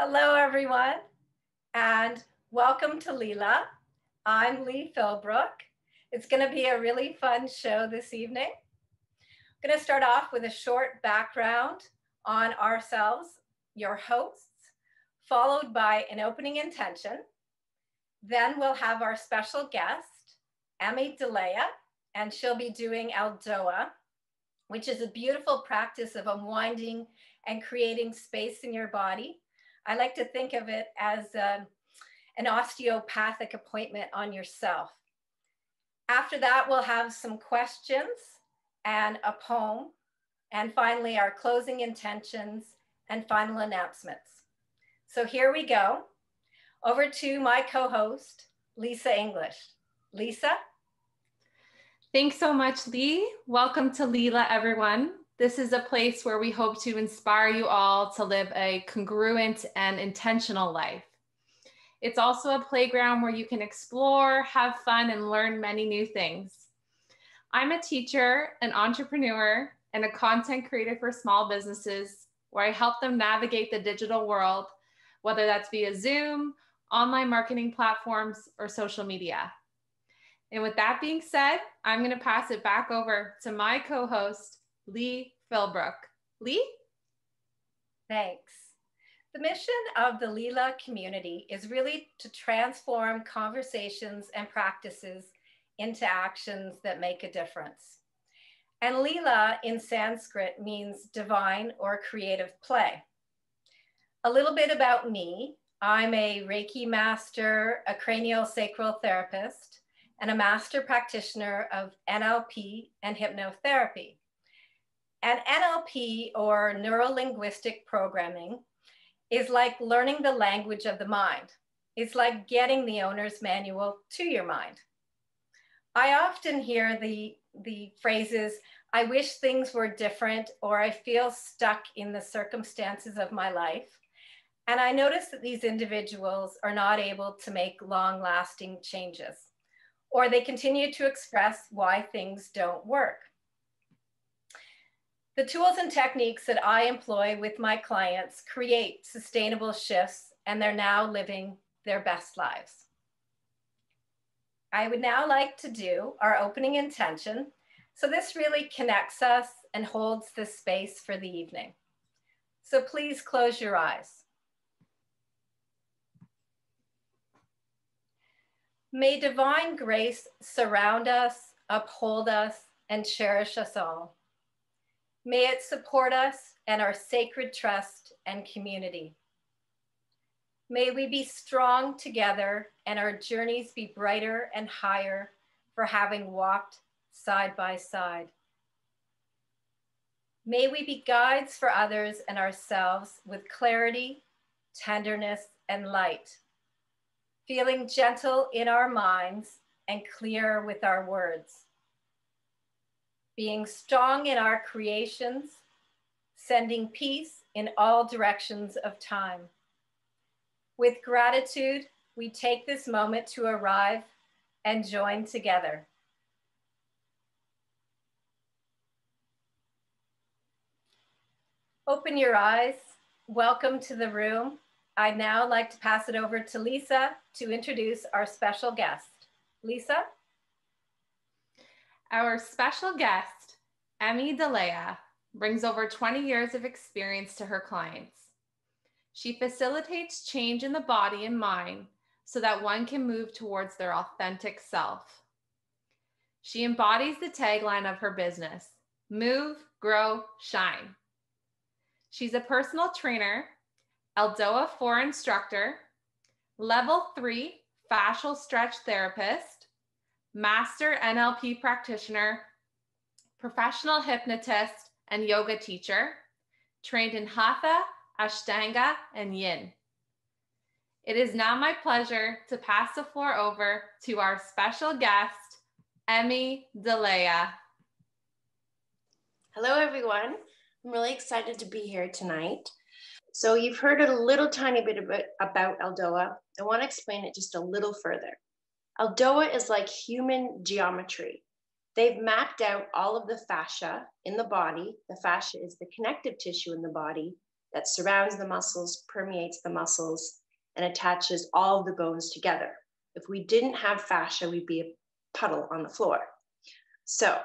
Hello, everyone, and welcome to LeeLa. I'm Lee Philbrook. It's going to be a really fun show this evening. I'm going to start off with a short background on ourselves, your hosts, followed by an opening intention. Then we'll have our special guest, Emmy, Delea, and she'll be doing ELDOA, which is a beautiful practice of unwinding and creating space in your body. I like to think of it as an osteopathic appointment on yourself. After that, we'll have some questions and a poem, and finally our closing intentions and final announcements. So here we go. Over to my co-host, Lisa English. Lisa? Thanks so much, Lee. Welcome to LeeLa, everyone. This is a place where we hope to inspire you all to live a congruent and intentional life. It's also a playground where you can explore, have fun, and learn many new things. I'm a teacher, an entrepreneur, and a content creator for small businesses where I help them navigate the digital world, whether that's via Zoom, online marketing platforms, or social media. And with that being said, I'm going to pass it back over to my co-host, Lee Philbrook. Lee? Thanks. The mission of the LeeLa community is really to transform conversations and practices into actions that make a difference. And LeeLa in Sanskrit means divine or creative play. A little bit about me. I'm a Reiki master, a craniosacral therapist, and a master practitioner of NLP and hypnotherapy. And NLP, or neuro-linguistic programming, is like learning the language of the mind. It's like getting the owner's manual to your mind. I often hear the phrases, I wish things were different, or I feel stuck in the circumstances of my life. And I notice that these individuals are not able to make long-lasting changes, or they continue to express why things don't work. The tools and techniques that I employ with my clients create sustainable shifts, and they're now living their best lives. I would now like to do our opening intention. So this really connects us and holds this space for the evening. So please close your eyes. May divine grace surround us, uphold us, and cherish us all. May it support us and our sacred trust and community. May we be strong together and our journeys be brighter and higher for having walked side by side. May we be guides for others and ourselves with clarity, tenderness, and light, feeling gentle in our minds and clear with our words. Being strong in our creations, sending peace in all directions of time. With gratitude, we take this moment to arrive and join together. Open your eyes. Welcome to the room. I'd now like to pass it over to Lisa to introduce our special guest. Lisa? Our special guest, Emmy Delea, brings over 20 years of experience to her clients. She facilitates change in the body and mind so that one can move towards their authentic self. She embodies the tagline of her business, move, grow, shine. She's a personal trainer, ELDOA 4 instructor, level 3 fascial stretch therapist, master NLP practitioner, professional hypnotist and yoga teacher, trained in Hatha, Ashtanga, and Yin. It is now my pleasure to pass the floor over to our special guest, Emmy Delea. Hello, everyone. I'm really excited to be here tonight. So you've heard a little tiny bit about ELDOA. I want to explain it just a little further. ELDOA is like human geometry. They've mapped out all of the fascia in the body. The fascia is the connective tissue in the body, that surrounds the muscles, permeates the muscles, and attaches all of the bones together. If we didn't have fascia, we'd be a puddle on the floor. So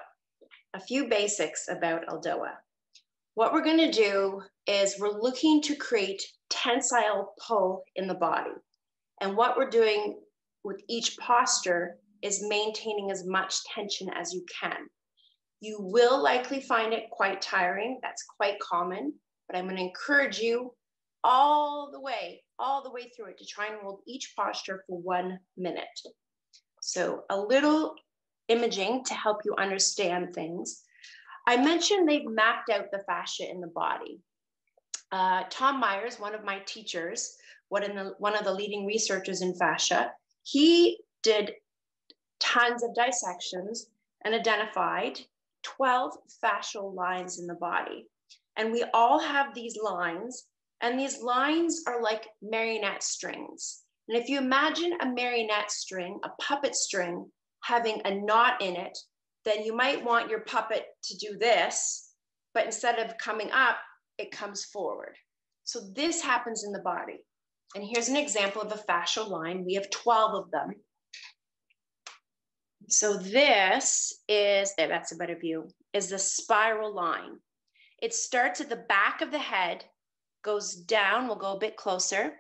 a few basics about ELDOA. What we're going to do is we're looking to create tensile pull in the body. And what we're doing with each posture is maintaining as much tension as you can. You will likely find it quite tiring. That's quite common, but I'm going to encourage you all the way through it to try and hold each posture for 1 minute. So a little imaging to help you understand things. I mentioned they've mapped out the fascia in the body. Tom Myers, one of my teachers, one of the leading researchers in fascia, he did tons of dissections and identified 12 fascial lines in the body. And we all have these lines, and these lines are like marionette strings. And if you imagine a marionette string, a puppet string, having a knot in it, then you might want your puppet to do this, but instead of coming up, it comes forward. So this happens in the body. And here's an example of a fascial line. We have 12 of them. So this is, that's a better view, is the spiral line. It starts at the back of the head, goes down, we'll go a bit closer,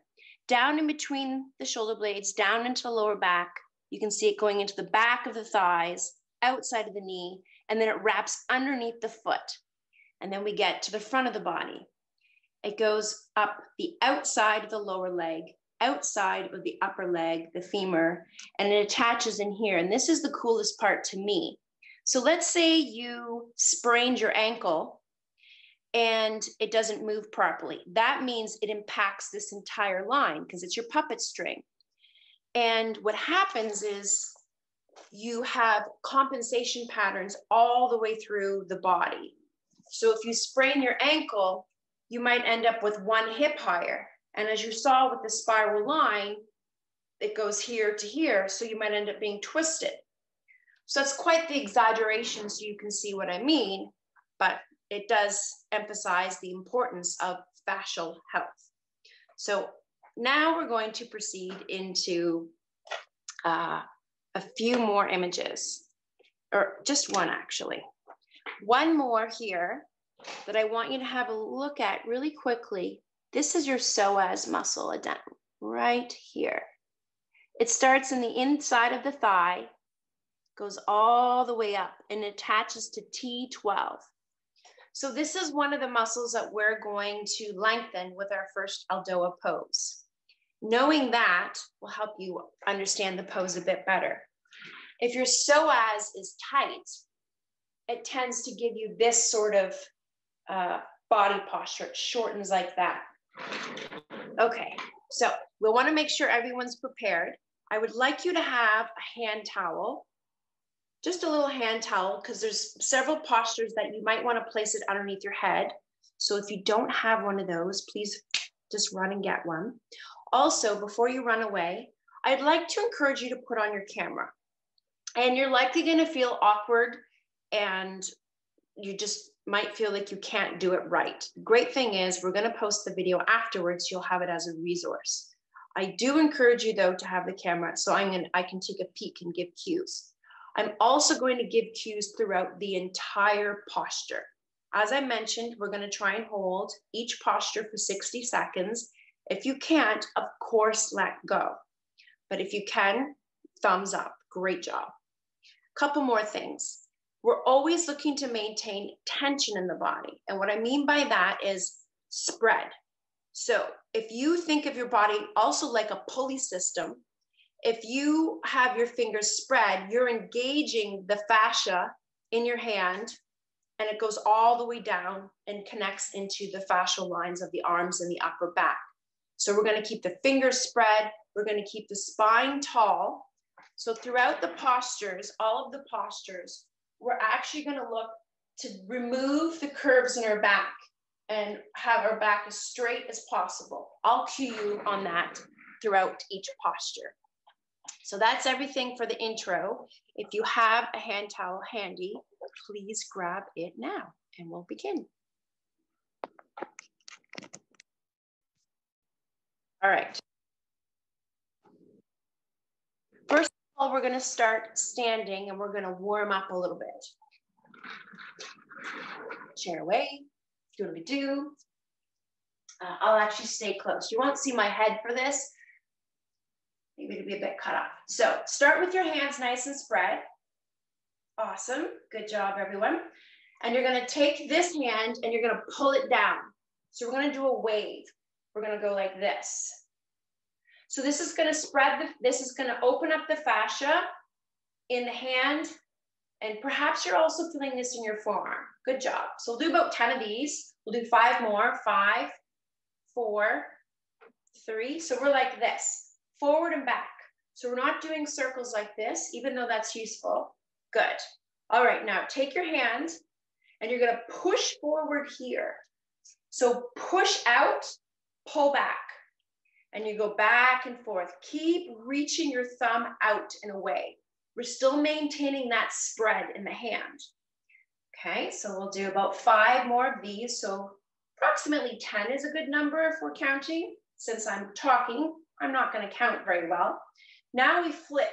down in between the shoulder blades, down into the lower back. You can see it going into the back of the thighs, outside of the knee, and then it wraps underneath the foot. And then we get to the front of the body. It goes up the outside of the lower leg, outside of the upper leg, the femur, and it attaches in here. And this is the coolest part to me. So let's say you sprained your ankle and it doesn't move properly. That means it impacts this entire line because it's your puppet string. And what happens is you have compensation patterns all the way through the body. So if you sprain your ankle, you might end up with one hip higher. And as you saw with the spiral line, it goes here to here. So you might end up being twisted. So that's quite the exaggeration, so you can see what I mean, but it does emphasize the importance of fascial health. So now we're going to proceed into a few more images, or just one actually. One more here that I want you to have a look at really quickly. This is your psoas muscle right here. It starts in the inside of the thigh, goes all the way up and attaches to T12. So this is one of the muscles that we're going to lengthen with our first ELDOA pose. Knowing that will help you understand the pose a bit better. If your psoas is tight, it tends to give you this sort of body posture. It shortens like that. Okay, so we'll want to make sure everyone's prepared. I would like you to have a hand towel, just a little hand towel, because there's several postures that you might want to place it underneath your head. So if you don't have one of those, please just run and get one. Also, before you run away, I'd like to encourage you to put on your camera. And you're likely going to feel awkward and you just might feel like you can't do it right. The great thing is we're going to post the video afterwards. You'll have it as a resource. I do encourage you though to have the camera so I can take a peek and give cues. I'm also going to give cues throughout the entire posture. As I mentioned, we're going to try and hold each posture for 60 seconds. If you can't, of course, let go. But if you can, thumbs up. Great job. Couple more things. We're always looking to maintain tension in the body. And what I mean by that is spread. So if you think of your body also like a pulley system, if you have your fingers spread, you're engaging the fascia in your hand and it goes all the way down and connects into the fascial lines of the arms and the upper back. So we're going to keep the fingers spread. We're going to keep the spine tall. So throughout the postures, all of the postures, we're actually going to look to remove the curves in our back and have our back as straight as possible. I'll cue you on that throughout each posture. So that's everything for the intro. If you have a hand towel handy, please grab it now and we'll begin. All right. First of all, we're going to start standing and we're going to warm up a little bit. Chair away, doodly-doo. I'll actually stay close. You won't see my head for this. Maybe it'll be a bit cut off. So start with your hands nice and spread. Awesome. Good job, everyone. And you're going to take this hand and you're going to pull it down. So we're going to do a wave. We're going to go like this. So this is going to spread, this is going to open up the fascia in the hand. And perhaps you're also feeling this in your forearm. Good job. So we'll do about 10 of these. We'll do 5 more. 5, 4, 3. So we're like this, forward and back. So we're not doing circles like this, even though that's useful. Good. All right, now take your hand and you're going to push forward here. So push out, pull back, and you go back and forth. Keep reaching your thumb out and away. We're still maintaining that spread in the hand. Okay, so we'll do about 5 more of these. So approximately 10 is a good number if we're counting. Since I'm talking, I'm not going to count very well. Now we flip.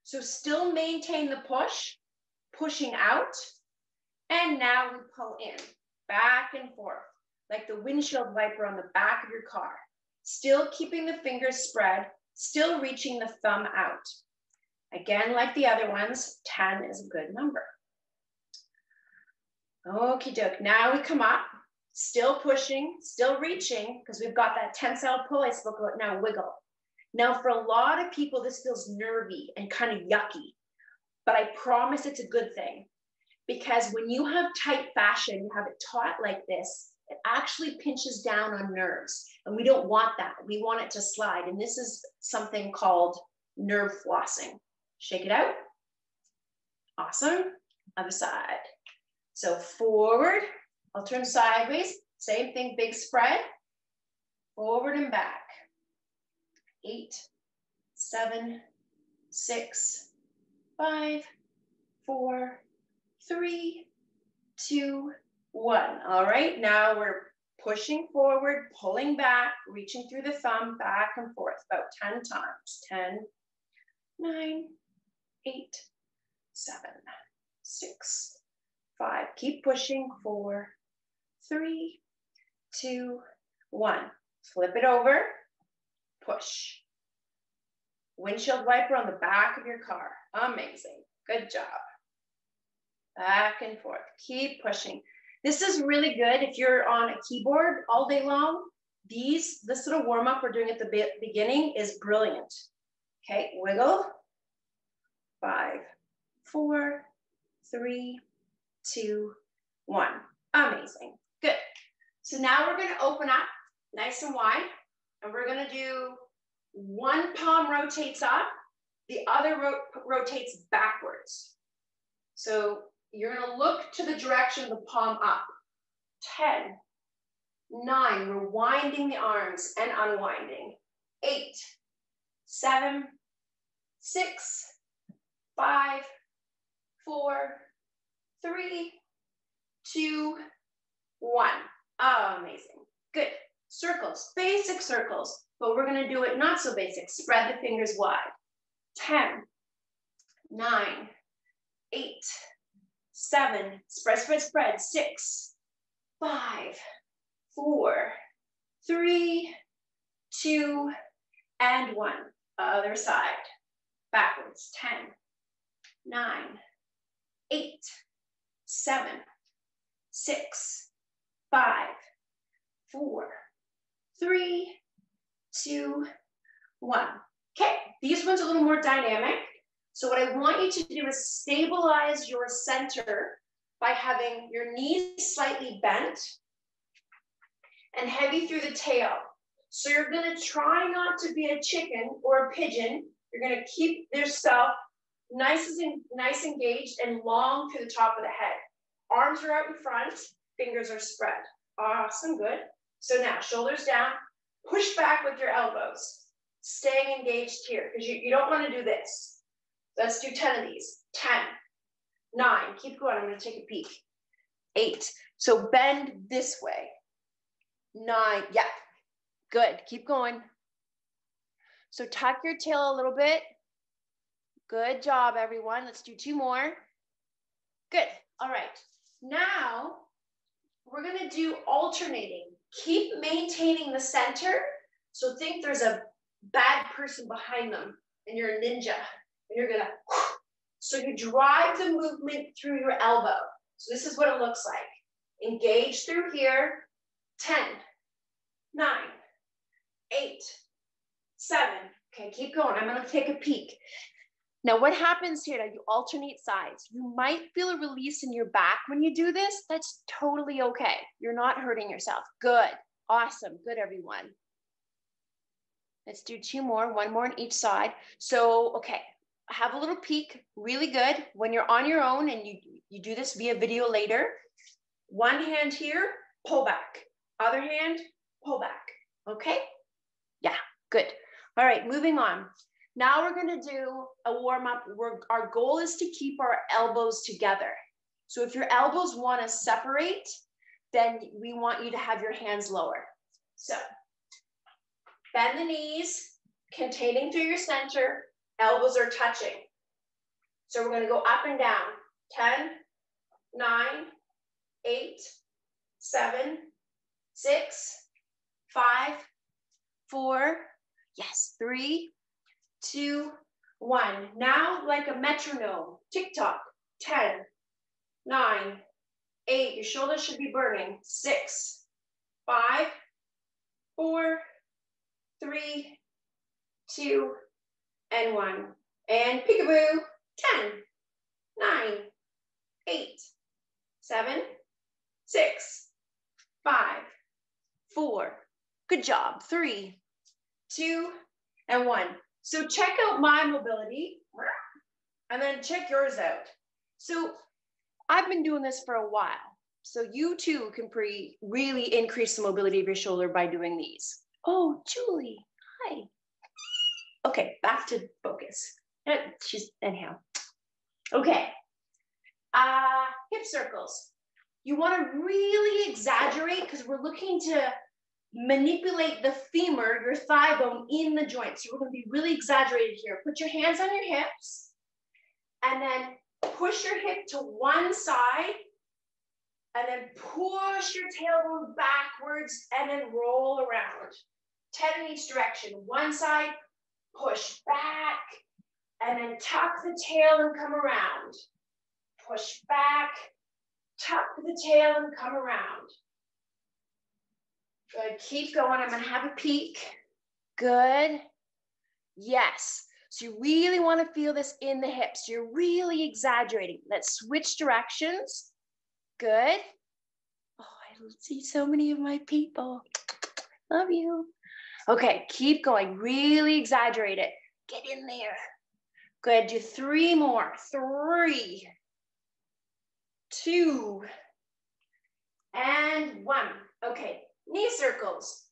So still maintain the push, pushing out, and now we pull in, back and forth, like the windshield wiper on the back of your car. Still keeping the fingers spread, still reaching the thumb out. Again, like the other ones, 10 is a good number. Okie doke, now we come up, still pushing, still reaching, because we've got that tensile pull I spoke about. Now wiggle. Now for a lot of people, this feels nervy and kind of yucky, but I promise it's a good thing, because when you have tight fascia and you have it taut like this, it actually pinches down on nerves, and we don't want that. We want it to slide, and this is something called nerve flossing. Shake it out. Awesome. Other side. So forward, I'll turn sideways. Same thing, big spread. Forward and back. 8, 7, 6, 5, 4, 3, 2, 1. All right, now we're pushing forward, pulling back, reaching through the thumb, back and forth, about 10 times. 10, 9, 8, 7, 6, 5. Keep pushing. 4, 3, 2, 1. Flip it over. Push. Windshield wiper on the back of your car. Amazing. Good job. Back and forth. Keep pushing. This is really good if you're on a keyboard all day long. This little warm-up we're doing at the beginning is brilliant. Okay, wiggle. 5, 4, 3, 2, 1. Amazing. Good. So now we're going to open up nice and wide, and we're going to do one palm rotates up, the other rotates backwards. So you're going to look to the direction of the palm up. 10, 9, we're winding the arms and unwinding. 8, 7, 6, 5, 4, 3, 2, 1. Amazing. Good. Circles, basic circles, but we're going to do it not so basic. Spread the fingers wide. 10, 9, 8, 7, spread, spread, spread. 6, 5, 4, 3, 2, and 1. Other side. Backwards. 10, 9, 8, 7, 6, 5, 4, 3, 2, 1. Okay, these ones are a little more dynamic. So what I want you to do is stabilize your center by having your knees slightly bent and heavy through the tail. So you're going to try not to be a chicken or a pigeon. You're going to keep yourself nice engaged and long through the top of the head. Arms are out in front, fingers are spread. Awesome, good. So now shoulders down, push back with your elbows, staying engaged here because you don't want to do this. Let's do 10 of these. 10, 9, keep going. I'm going to take a peek. 8, so bend this way. 9, yeah, good. Keep going. So tuck your tail a little bit. Good job, everyone. Let's do 2 more. Good. All right. Now we're going to do alternating. Keep maintaining the center. So think there's a bad person behind them and you're a ninja and you're going to, so you drive the movement through your elbow. So this is what it looks like. Engage through here. 10, 9, 8, 7. Okay, keep going. I'm going to take a peek. Now, what happens here? Now, you alternate sides. You might feel a release in your back when you do this. That's totally okay. You're not hurting yourself. Good. Awesome. Good, everyone. Let's do 2 more. 1 more on each side. So, okay, have a little peek. Really good. When you're on your own and you do this via video later, one hand here, pull back. Other hand, pull back. Okay? Yeah, good. All right, moving on. Now we're going to do a warm-up. Our goal is to keep our elbows together. So if your elbows want to separate, then we want you to have your hands lower. So bend the knees, containing through your center, elbows are touching. So we're going to go up and down. 10, 9, 8, 7, 6, 5, 4, yes, 3, 2, 1. Now, like a metronome, tick-tock, 10, 9, 8. Your shoulders should be burning. 6, 5, 4, 3, 2, and 1. And peekaboo, 10, 9, 8, 7, 6, 5, 4. Good job. 3, 2, and 1. So check out my mobility and then check yours out. So I've been doing this for a while. So you too can really increase the mobility of your shoulder by doing these. Oh, Julie, hi. Okay, back to focus. Anyhow. Okay. Hip circles. You want to really exaggerate because we're looking to manipulate the femur, your thigh bone, in the joint. So we're going to be really exaggerated here. Put your hands on your hips and then push your hip to one side and then push your tailbone backwards and then roll around. 10 in each direction. One side, push back and then tuck the tail and come around. Push back, tuck the tail and come around. Good, keep going. I'm going to have a peek. Good. Yes. So you really want to feel this in the hips. You're really exaggerating. Let's switch directions. Good. Oh, I see so many of my people. Love you. Okay, keep going. Really exaggerate it. Get in there. Good. Do 3 more. 3, 2, and 1. Okay. Knee circles.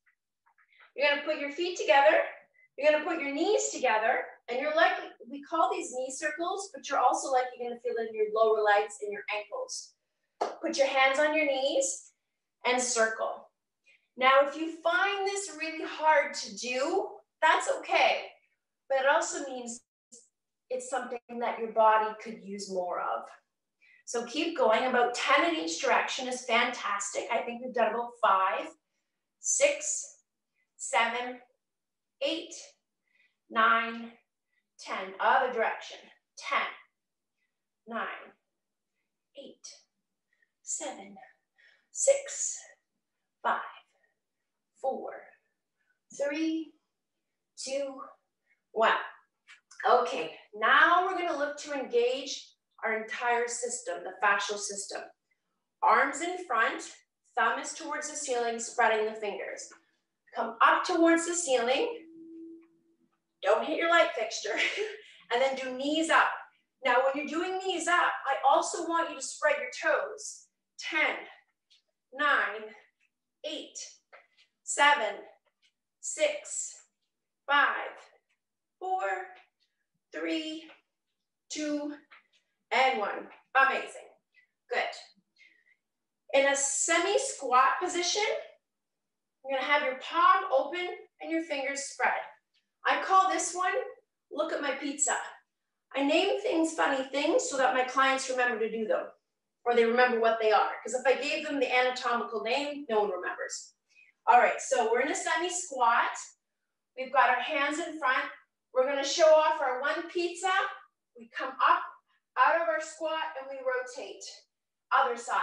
You're going to put your feet together. You're going to put your knees together. And you're like, we call these knee circles, but you're also like, you're going to feel it in your lower legs and your ankles. Put your hands on your knees and circle. Now, if you find this really hard to do, that's okay. But it also means it's something that your body could use more of. So keep going. About 10 in each direction is fantastic. I think we've done about 5, 6, 7, 8, 9, 10. Other direction. 10, 9, 8, 7, 6, 5, 4, 3, 2, 1. Okay, now we're going to look to engage our entire system, the fascial system. Arms in front, thumb is towards the ceiling, spreading the fingers. Come up towards the ceiling. Don't hit your light fixture. And then do knees up. Now, when you're doing knees up, I also want you to spread your toes. 10, 9, 8, 7, 6, 5, 4, 3, 2, and 1. Amazing. Good. In a semi-squat position, you're going to have your palm open and your fingers spread. I call this one, look at my pizza. I name things funny things so that my clients remember to do them, or they remember what they are. Because if I gave them the anatomical name, no one remembers. All right, so we're in a semi-squat. We've got our hands in front. We're gonna show off our one pizza. We come up out of our squat and we rotate. Other side.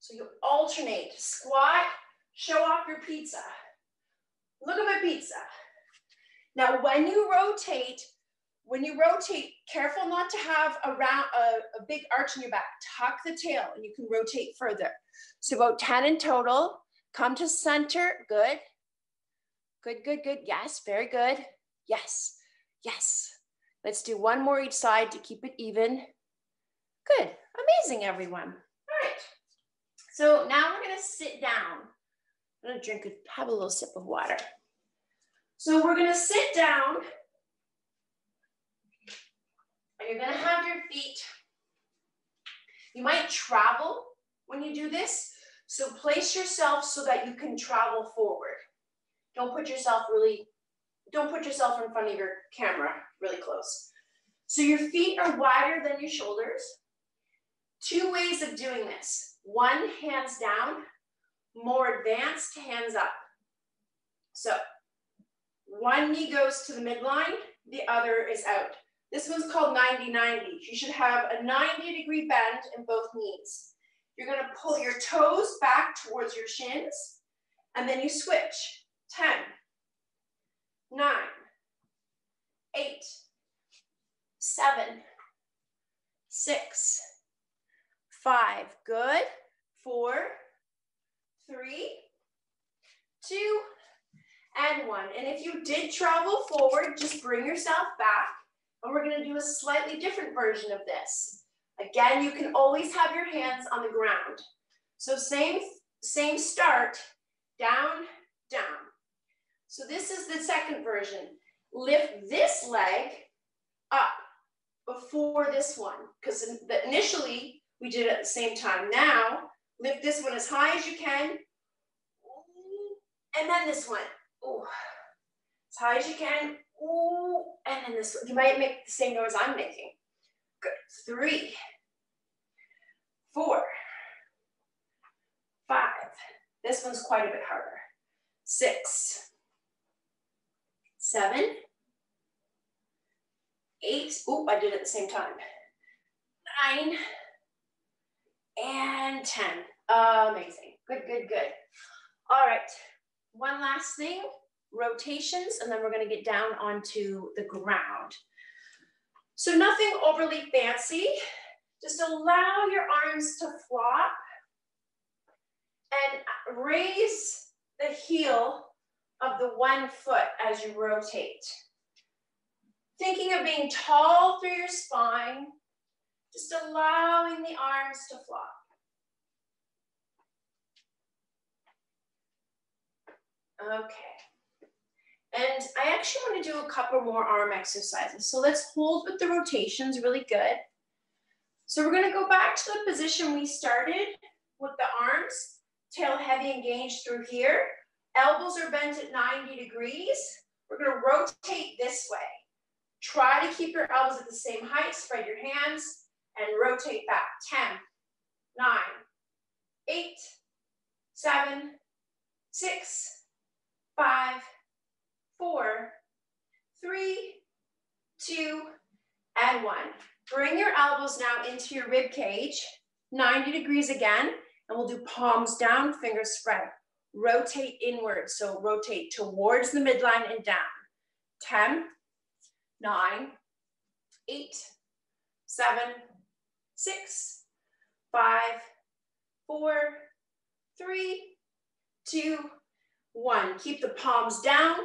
So you alternate, squat, show off your pizza. Look at my pizza. Now when you rotate, careful not to have a big arch in your back. Tuck the tail and you can rotate further. So about 10 in total. Come to center, good. Good, good, good, yes, very good. Yes, yes. Let's do one more each side to keep it even. Good, amazing everyone. All right, so now we're gonna sit down. I'm gonna have a little sip of water. So we're gonna sit down and you're gonna have your feet. You might travel when you do this, so place yourself so that you can travel forward. Don't put yourself in front of your camera really close. So your feet are wider than your shoulders. Two ways of doing this. One, hands down, more advanced, hands up. So one knee goes to the midline, the other is out. This one's called 90-90. You should have a 90-degree bend in both knees. You're gonna pull your toes back towards your shins, and then you switch. 10, 9, 8, 7, 6, 5, good, 4, 3, 2, and 1. And if you did travel forward, just bring yourself back, and we're gonna do a slightly different version of this. Again, you can always have your hands on the ground. So same start, down, down. So this is the second version. Lift this leg up before this one, because initially we did it at the same time. Now, lift this one as high as you can, and then this one. Ooh. As high as you can, ooh, and then this one. You might make the same noise I'm making. Good. 3, 4, 5. This one's quite a bit harder. 6, 7, 8, oh, I did it at the same time. 9, and 10. Amazing. Good, good, good. All right, one last thing, rotations, and then we're gonna get down onto the ground. So nothing overly fancy, just allow your arms to flop and raise the heel of the one foot as you rotate. Thinking of being tall through your spine, just allowing the arms to flop. Okay. And I actually want to do a couple more arm exercises. So let's hold with the rotations really good. So we're going to go back to the position we started with the arms, tail heavy engaged through here. Elbows are bent at 90 degrees. We're going to rotate this way. Try to keep your elbows at the same height, spread your hands, and rotate back. 10, 9, 8, 7, 6, 5, 4, 3, 2, and 1. Bring your elbows now into your rib cage, 90 degrees again, and we'll do palms down, fingers spread. Rotate inward, so rotate towards the midline and down. 10, 9, 8, 7, 6, 5, 4, 3, 2, 1. Keep the palms down.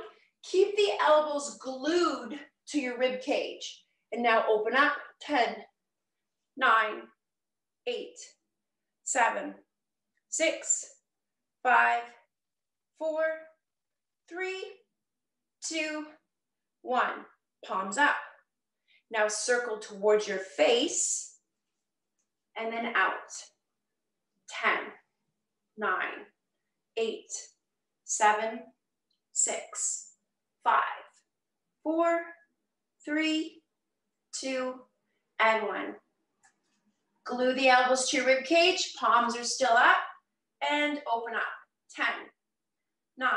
Keep the elbows glued to your rib cage. And now open up. 10, 9, 8, 7, 6, 5, 4, 3, 2, 1. Palms up. Now circle towards your face and then out. 10, 9, 8, 7, 6, 5, 4, 3, 2, and 1. Glue the elbows to your rib cage, palms are still up, and open up. 10, 9,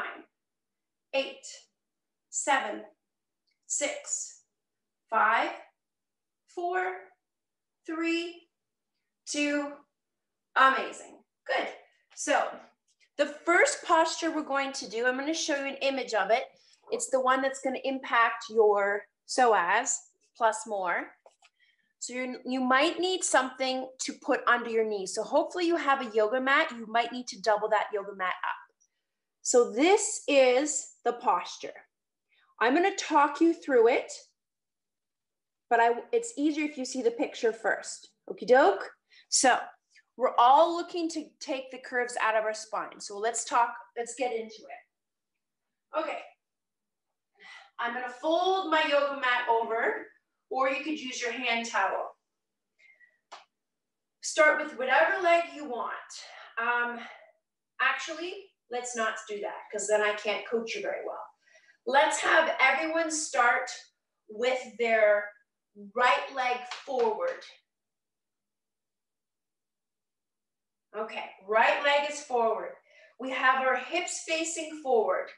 8, 7, 6, 5, 4, 3, 2, amazing. Good. So the first posture we're going to do, I'm going to show you an image of it. It's the one that's going to impact your psoas plus more. So you might need something to put under your knees. So hopefully you have a yoga mat. You might need to double that yoga mat up. So this is the posture. I'm going to talk you through it, but it's easier if you see the picture first. Okie doke? So we're all looking to take the curves out of our spine. So let's get into it. Okay. I'm going to fold my yoga mat over, or you could use your hand towel. Start with whatever leg you want. Actually, let's not do that because then I can't coach you very well. Let's have everyone start with their right leg forward. Okay, right leg is forward. We have our hips facing forward.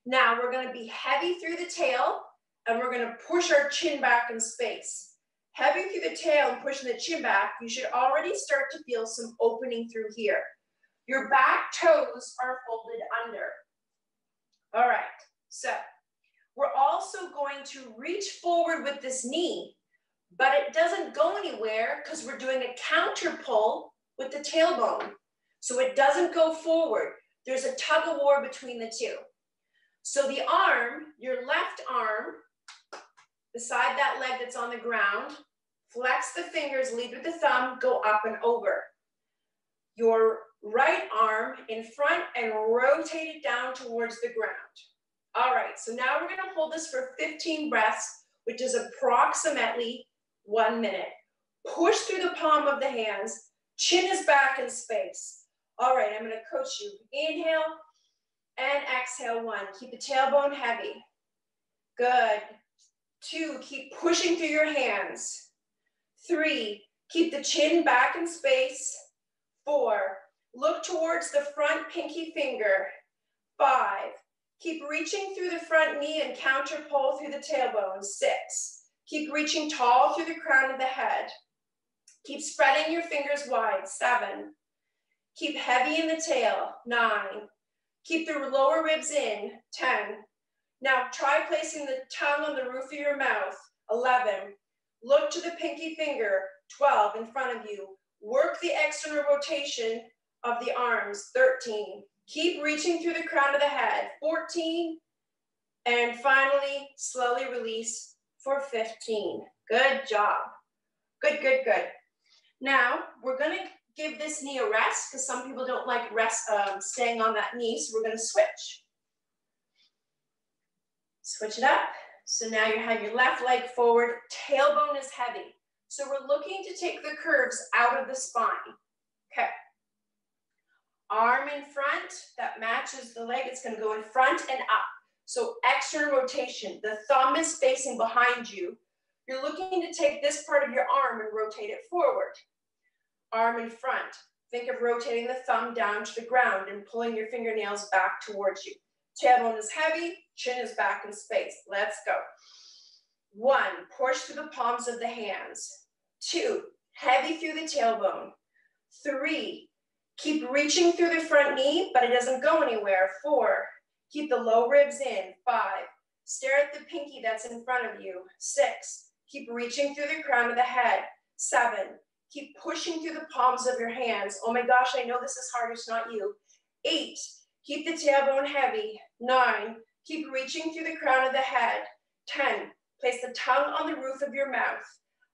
Now we're going to be heavy through the tail and we're going to push our chin back in space. Heavy through the tail and pushing the chin back, you should already start to feel some opening through here. Your back toes are folded under. All right, so we're also going to reach forward with this knee, but it doesn't go anywhere because we're doing a counter pull with the tailbone. So it doesn't go forward. There's a tug of war between the two. So the arm, your left arm, beside that leg that's on the ground, flex the fingers, lead with the thumb, go up and over. Your right arm in front and rotate it down towards the ground. All right, so now we're going to hold this for 15 breaths, which is approximately 1 minute. Push through the palm of the hands. Chin is back in space. All right, I'm going to coach you. Inhale and exhale. 1. Keep the tailbone heavy. Good. 2. Keep pushing through your hands. 3. Keep the chin back in space. 4. Look towards the front pinky finger. 5. Keep reaching through the front knee and counter pull through the tailbone. 6. Keep reaching tall through the crown of the head. Keep spreading your fingers wide. 7. Keep heavy in the tail. 9. Keep the lower ribs in. 10. Now try placing the tongue on the roof of your mouth. 11. Look to the pinky finger. 12 in front of you. Work the external rotation of the arms. 13. Keep reaching through the crown of the head. 14. And finally, slowly release for 15. Good job. Good, good, good. Now, we're going to give this knee a rest because some people don't like staying on that knee, so we're going to switch. Switch it up. So now you have your left leg forward, tailbone is heavy. So we're looking to take the curves out of the spine. Okay. Arm in front, that matches the leg. It's going to go in front and up. So external rotation. The thumb is facing behind you. You're looking to take this part of your arm and rotate it forward. Arm in front. Think of rotating the thumb down to the ground and pulling your fingernails back towards you. Tailbone is heavy, chin is back in space. Let's go. 1, push through the palms of the hands. 2, heavy through the tailbone. 3, keep reaching through the front knee, but it doesn't go anywhere. 4, keep the low ribs in. 5, stare at the pinky that's in front of you. 6, keep reaching through the crown of the head. 7, keep pushing through the palms of your hands. Oh my gosh, I know this is hard, it's not you. 8, keep the tailbone heavy. 9, keep reaching through the crown of the head. 10, place the tongue on the roof of your mouth.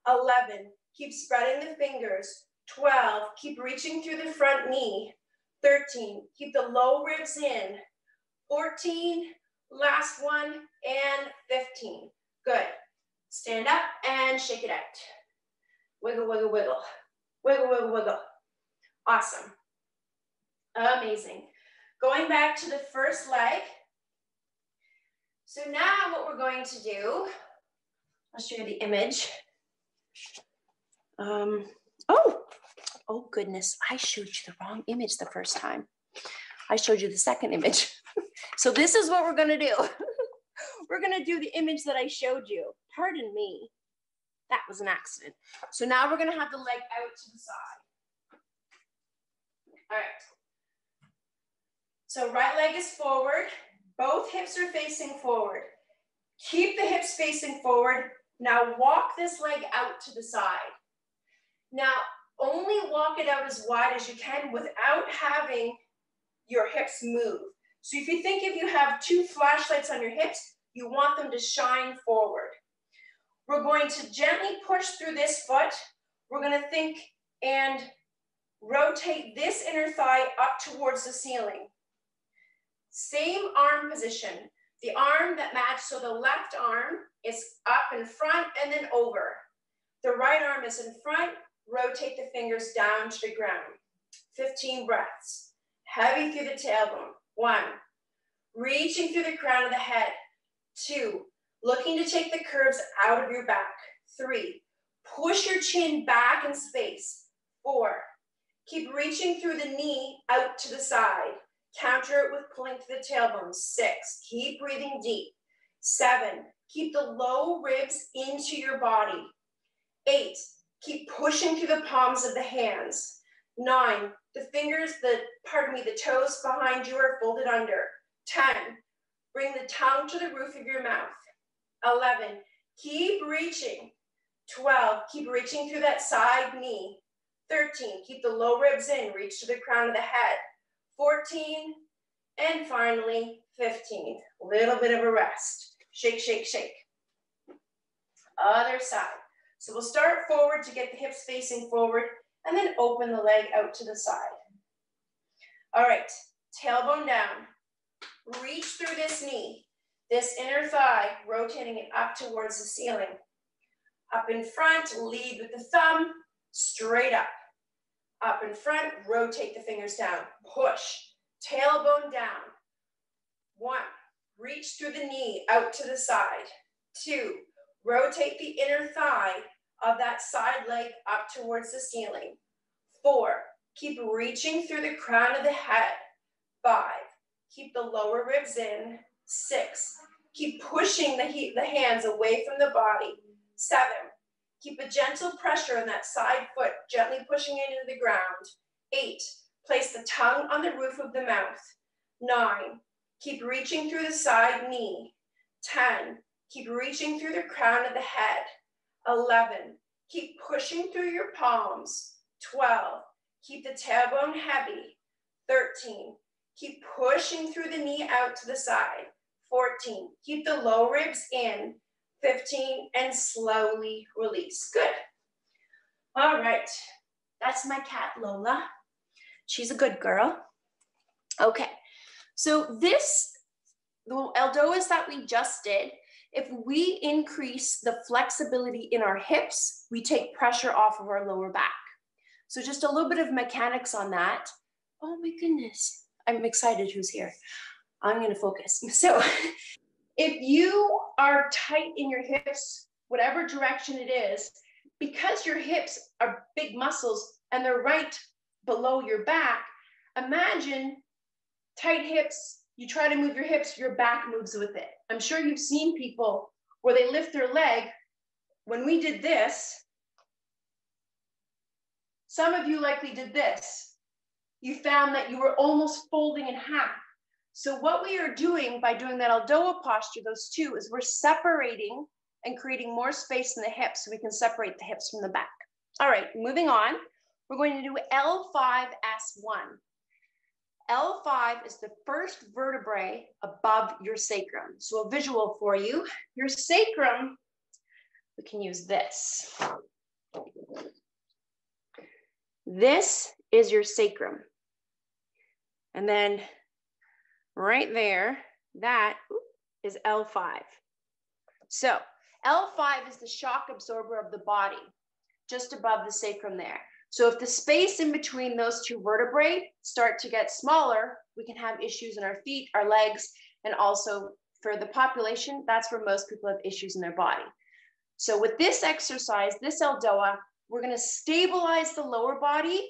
11, keep spreading the fingers. 12, keep reaching through the front knee. 13, keep the low ribs in. 14, last one, and 15. Good. Stand up and shake it out. Wiggle, wiggle, wiggle. Wiggle, wiggle, wiggle. Awesome. Amazing. Going back to the first leg. So now what we're going to do, I'll show you the image. Oh goodness, I showed you the wrong image the first time. I showed you the second image. So this is what we're gonna do. We're gonna do the image that I showed you. Pardon me, that was an accident. So now we're gonna have the leg out to the side. All right. So right leg is forward, both hips are facing forward. Keep the hips facing forward. Now walk this leg out to the side. Now only walk it out as wide as you can without having your hips move. So if you have two flashlights on your hips, you want them to shine forward. We're going to gently push through this foot. We're going to think and rotate this inner thigh up towards the ceiling. Same arm position. The arm that matches, so the left arm is up in front and then over. The right arm is in front. Rotate the fingers down to the ground. 15 breaths. Heavy through the tailbone. 1. Reaching through the crown of the head. 2. Looking to take the curves out of your back. 3. Push your chin back in space. 4. Keep reaching through the knee out to the side. Counter it with pulling through the tailbone. 6. Keep breathing deep. 7. Keep the low ribs into your body. 8. Keep pushing through the palms of the hands. 9. The toes behind you are folded under. 10. Bring the tongue to the roof of your mouth. 11. Keep reaching. 12. Keep reaching through that side knee. 13. Keep the low ribs in. Reach to the crown of the head. 14. And finally, 15. A little bit of a rest. Shake, shake, shake. Other side. So we'll start forward to get the hips facing forward and then open the leg out to the side. All right, tailbone down. Reach through this knee, this inner thigh, rotating it up towards the ceiling. Up in front, lead with the thumb, straight up. Up in front, rotate the fingers down. Push, tailbone down. 1, reach through the knee out to the side. 2, rotate the inner thigh of that side leg up towards the ceiling. 4, keep reaching through the crown of the head. 5, keep the lower ribs in. 6, keep pushing the hands away from the body. 7, keep a gentle pressure on that side foot, gently pushing it into the ground. 8, place the tongue on the roof of the mouth. 9, keep reaching through the side knee. 10, keep reaching through the crown of the head. 11, keep pushing through your palms. 12, keep the tailbone heavy. 13, keep pushing through the knee out to the side. 14, keep the low ribs in. 15, and slowly release. Good. All right, that's my cat Lola. She's a good girl. Okay, so the ELDOAs that we just did, if we increase the flexibility in our hips, we take pressure off of our lower back. So just a little bit of mechanics on that. Oh my goodness, I'm excited who's here. I'm gonna focus. So if you are tight in your hips, whatever direction it is, because your hips are big muscles and they're right below your back, imagine tight hips, you try to move your hips, your back moves with it. I'm sure you've seen people where they lift their leg. When we did this, some of you likely did this. You found that you were almost folding in half. So what we are doing by doing that ELDOA posture, those two, is we're separating and creating more space in the hips so we can separate the hips from the back. All right, moving on. We're going to do L5S1. L5 is the first vertebrae above your sacrum. So a visual for you. Your sacrum, we can use this. This is your sacrum. And then right there, that is L5. So L5 is the shock absorber of the body, just above the sacrum there. So if the space in between those two vertebrae start to get smaller, we can have issues in our feet, our legs, and also for the population, that's where most people have issues in their body. So with this exercise, this ELDOA, we're going to stabilize the lower body.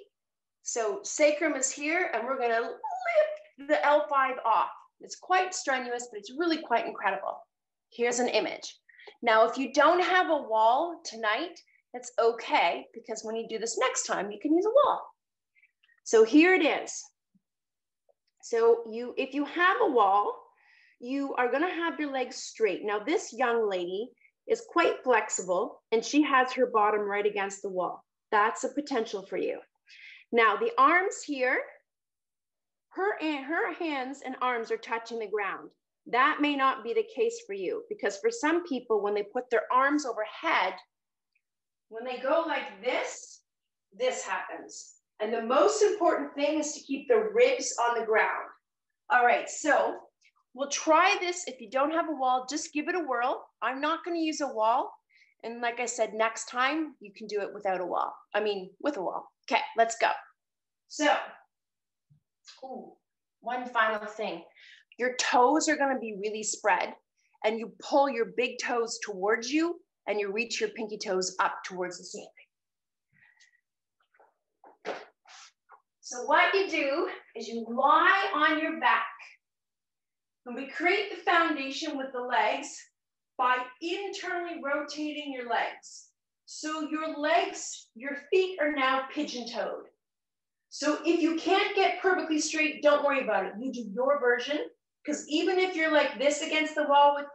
So sacrum is here, and we're going to lift the L5 off. It's quite strenuous, but it's really quite incredible. Here's an image. Now, if you don't have a wall tonight, that's okay, because when you do this next time, you can use a wall. So here it is. So if you have a wall, you are going to have your legs straight. Now, this young lady is quite flexible, and she has her bottom right against the wall. That's a potential for you. Now, the arms here, her hands and arms are touching the ground. That may not be the case for you, because for some people, when they put their arms overhead, when they go like this, this happens. And the most important thing is to keep the ribs on the ground. All right, so we'll try this. If you don't have a wall, just give it a whirl. I'm not going to use a wall. And like I said, next time you can do it without a wall. I mean, with a wall. Okay, let's go. So, one final thing. Your toes are going to be really spread, and you pull your big toes towards you, and you reach your pinky toes up towards the ceiling. So what you do is you lie on your back. And we create the foundation with the legs by internally rotating your legs. So your feet are now pigeon-toed. So if you can't get perfectly straight, don't worry about it. You do your version, because even if you're like this against the wall with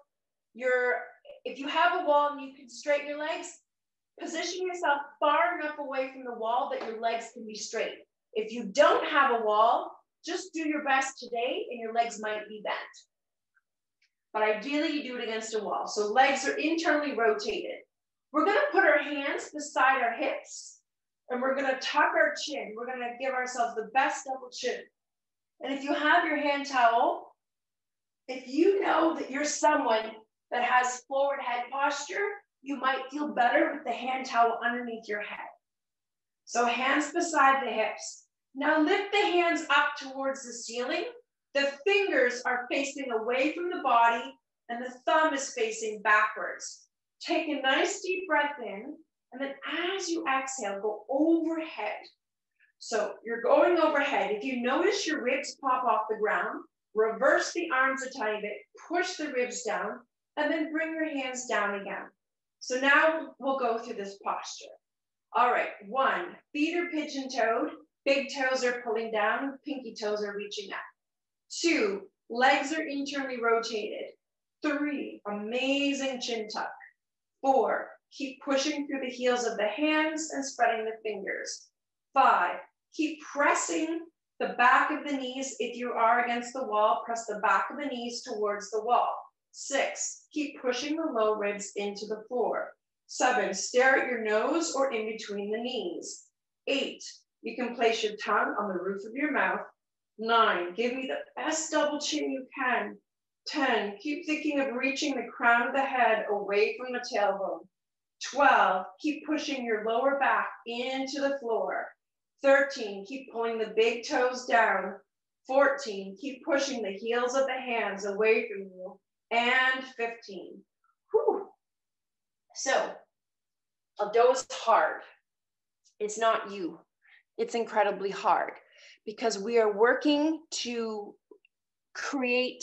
if you have a wall and you can straighten your legs, position yourself far enough away from the wall that your legs can be straight. If you don't have a wall, just do your best today and your legs might be bent. But ideally you do it against a wall. So legs are internally rotated. We're gonna put our hands beside our hips and we're gonna tuck our chin. We're gonna give ourselves the best double chin. And if you have your hand towel, if you know that you're someone that has forward head posture, you might feel better with the hand towel underneath your head. So hands beside the hips. Now lift the hands up towards the ceiling. The fingers are facing away from the body and the thumb is facing backwards. Take a nice deep breath in, and then as you exhale, go overhead. So you're going overhead. If you notice your ribs pop off the ground, reverse the arms a tiny bit, push the ribs down, and then bring your hands down again. So now we'll go through this posture. All right, 1, feet are pigeon-toed, big toes are pulling down, pinky toes are reaching up. 2, legs are internally rotated. 3, amazing chin tuck. 4, keep pushing through the heels of the hands and spreading the fingers. 5, keep pressing the back of the knees. If you are against the wall, press the back of the knees towards the wall. 6, keep pushing the low ribs into the floor. 7, stare at your nose or in between the knees. 8, you can place your tongue on the roof of your mouth. 9, give me the best double chin you can. 10, keep thinking of reaching the crown of the head away from the tailbone. 12, keep pushing your lower back into the floor. 13, keep pulling the big toes down. 14, keep pushing the heels of the hands away from you. And 15. Whew. So, ELDOA is hard. It's not you. It's incredibly hard because we are working to create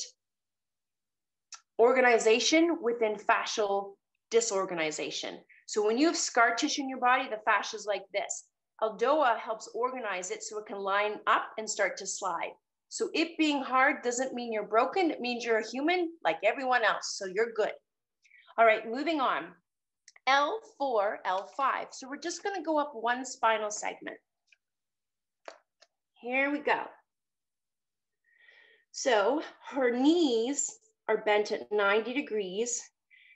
organization within fascial disorganization. So when you have scar tissue in your body, the fascia is like this. ELDOA helps organize it so it can line up and start to slide. So it being hard doesn't mean you're broken. It means you're a human like everyone else. So you're good. All right, moving on. L4, L5. So we're just going to go up one spinal segment. Here we go. So her knees are bent at 90 degrees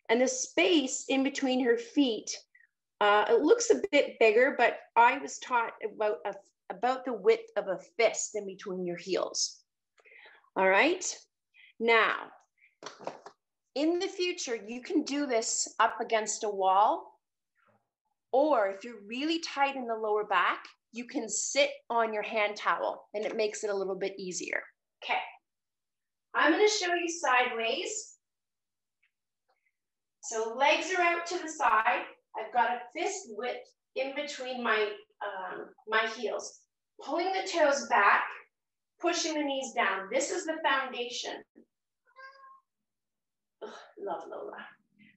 and the space in between her feet, it looks a bit bigger, but I was taught about the width of a fist in between your heels. All right. Now, in the future, you can do this up against a wall, or if you're really tight in the lower back, you can sit on your hand towel and it makes it a little bit easier. Okay. I'm going to show you sideways So legs are out to the side. I've got a fist width in between my heels. Pulling the toes back, pushing the knees down. This is the foundation. Ugh, love Lola.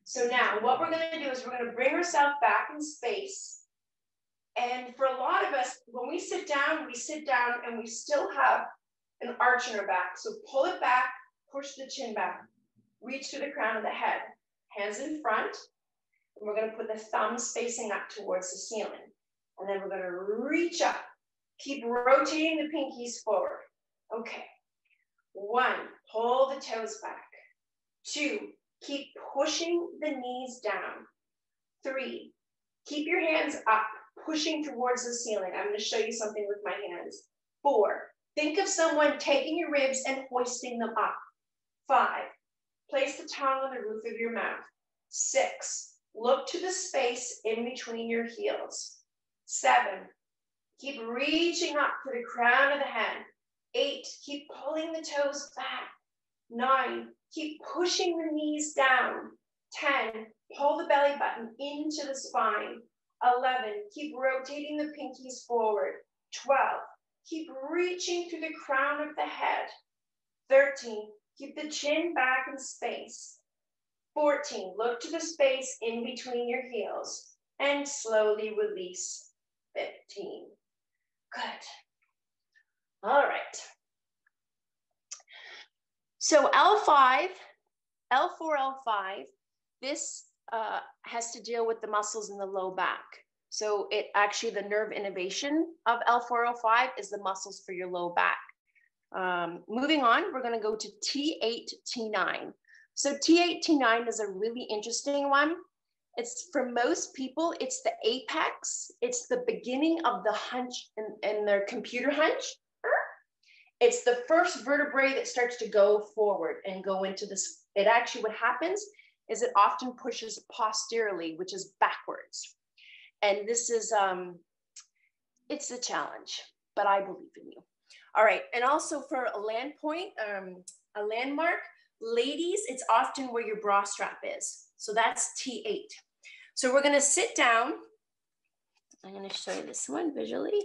So now what we're gonna do is we're gonna bring ourselves back in space. And for a lot of us, when we sit down and we still have an arch in our back. So pull it back, push the chin back, reach to the crown of the head, hands in front. And we're gonna put the thumbs facing up towards the ceiling. And then we're gonna reach up. Keep rotating the pinkies forward. Okay. 1, pull the toes back. 2, keep pushing the knees down. 3, keep your hands up, pushing towards the ceiling. I'm going to show you something with my hands. 4, think of someone taking your ribs and hoisting them up. 5, place the tongue on the roof of your mouth. 6, look to the space in between your heels. 7, keep reaching up to the crown of the head. 8, keep pulling the toes back. 9, keep pushing the knees down. 10, pull the belly button into the spine. 11, keep rotating the pinkies forward. 12, keep reaching through the crown of the head. 13, keep the chin back in space. 14, look to the space in between your heels and slowly release. 15. Good. All right. So L4, L5, this has to deal with the muscles in the low back. So it actually, the nerve innervation of L4, L5 is the muscles for your low back. Moving on, we're gonna go to T8, T9. So T8, T9 is a really interesting one. It's for most people, it's the apex. It's the beginning of the hunch in their computer hunch. It's the first vertebrae that starts to go forward and go into this. It actually, what happens is it often pushes posteriorly, which is backwards. And this is, it's a challenge, but I believe in you. All right, and also for a land point, a landmark, ladies, it's often where your bra strap is. So that's T8. So we're gonna sit down. I'm gonna show you this one visually.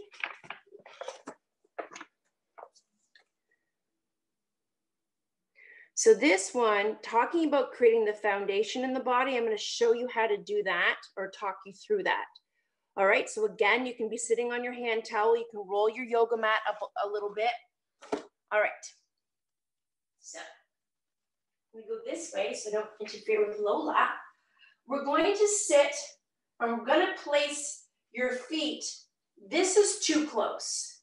So this one, talking about creating the foundation in the body, I'm going to show you how to do that or talk you through that. All right, so again, you can be sitting on your hand towel. You can roll your yoga mat up a little bit. All right. So we go this way so don't interfere with Lola. We're going to sit, and we're going to place your feet. This is too close.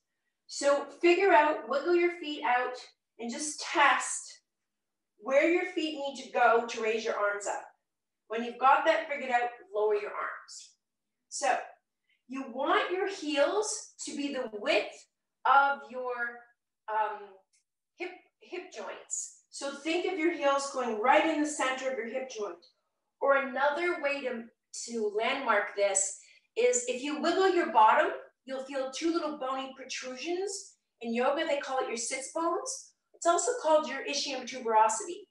So figure out, wiggle your feet out, and just test where your feet need to go to raise your arms up. When you've got that figured out, lower your arms. So you want your heels to be the width of your hip joints. So think of your heels going right in the center of your hip joint. Or another way to landmark this is if you wiggle your bottom, you'll feel 2 little bony protrusions. In yoga, they call it your sits bones. It's also called your ischium tuberosity.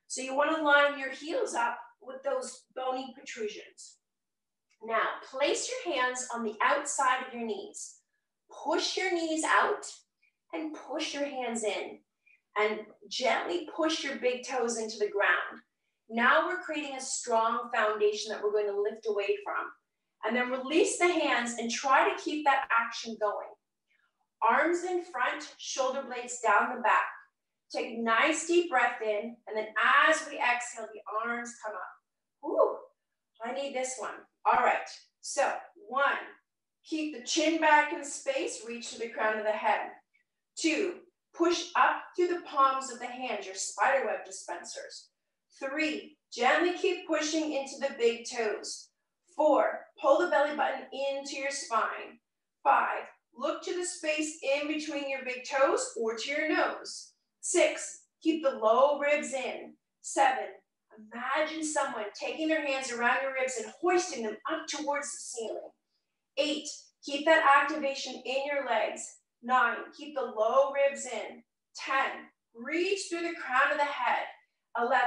So you want to line your heels up with those bony protrusions. Now, place your hands on the outside of your knees. Push your knees out and push your hands in. And gently push your big toes into the ground. Now we're creating a strong foundation that we're going to lift away from. And then release the hands and try to keep that action going. Arms in front, shoulder blades down the back. Take a nice deep breath in, and then as we exhale, the arms come up. Ooh, I need this one. All right, so 1, keep the chin back in space, reach to the crown of the head. 2, push up through the palms of the hands, your spiderweb dispensers. 3, gently keep pushing into the big toes. 4, pull the belly button into your spine. 5, look to the space in between your big toes or to your nose. 6, keep the low ribs in. 7, imagine someone taking their hands around your ribs and hoisting them up towards the ceiling. 8, keep that activation in your legs. 9, keep the low ribs in. 10, reach through the crown of the head. 11,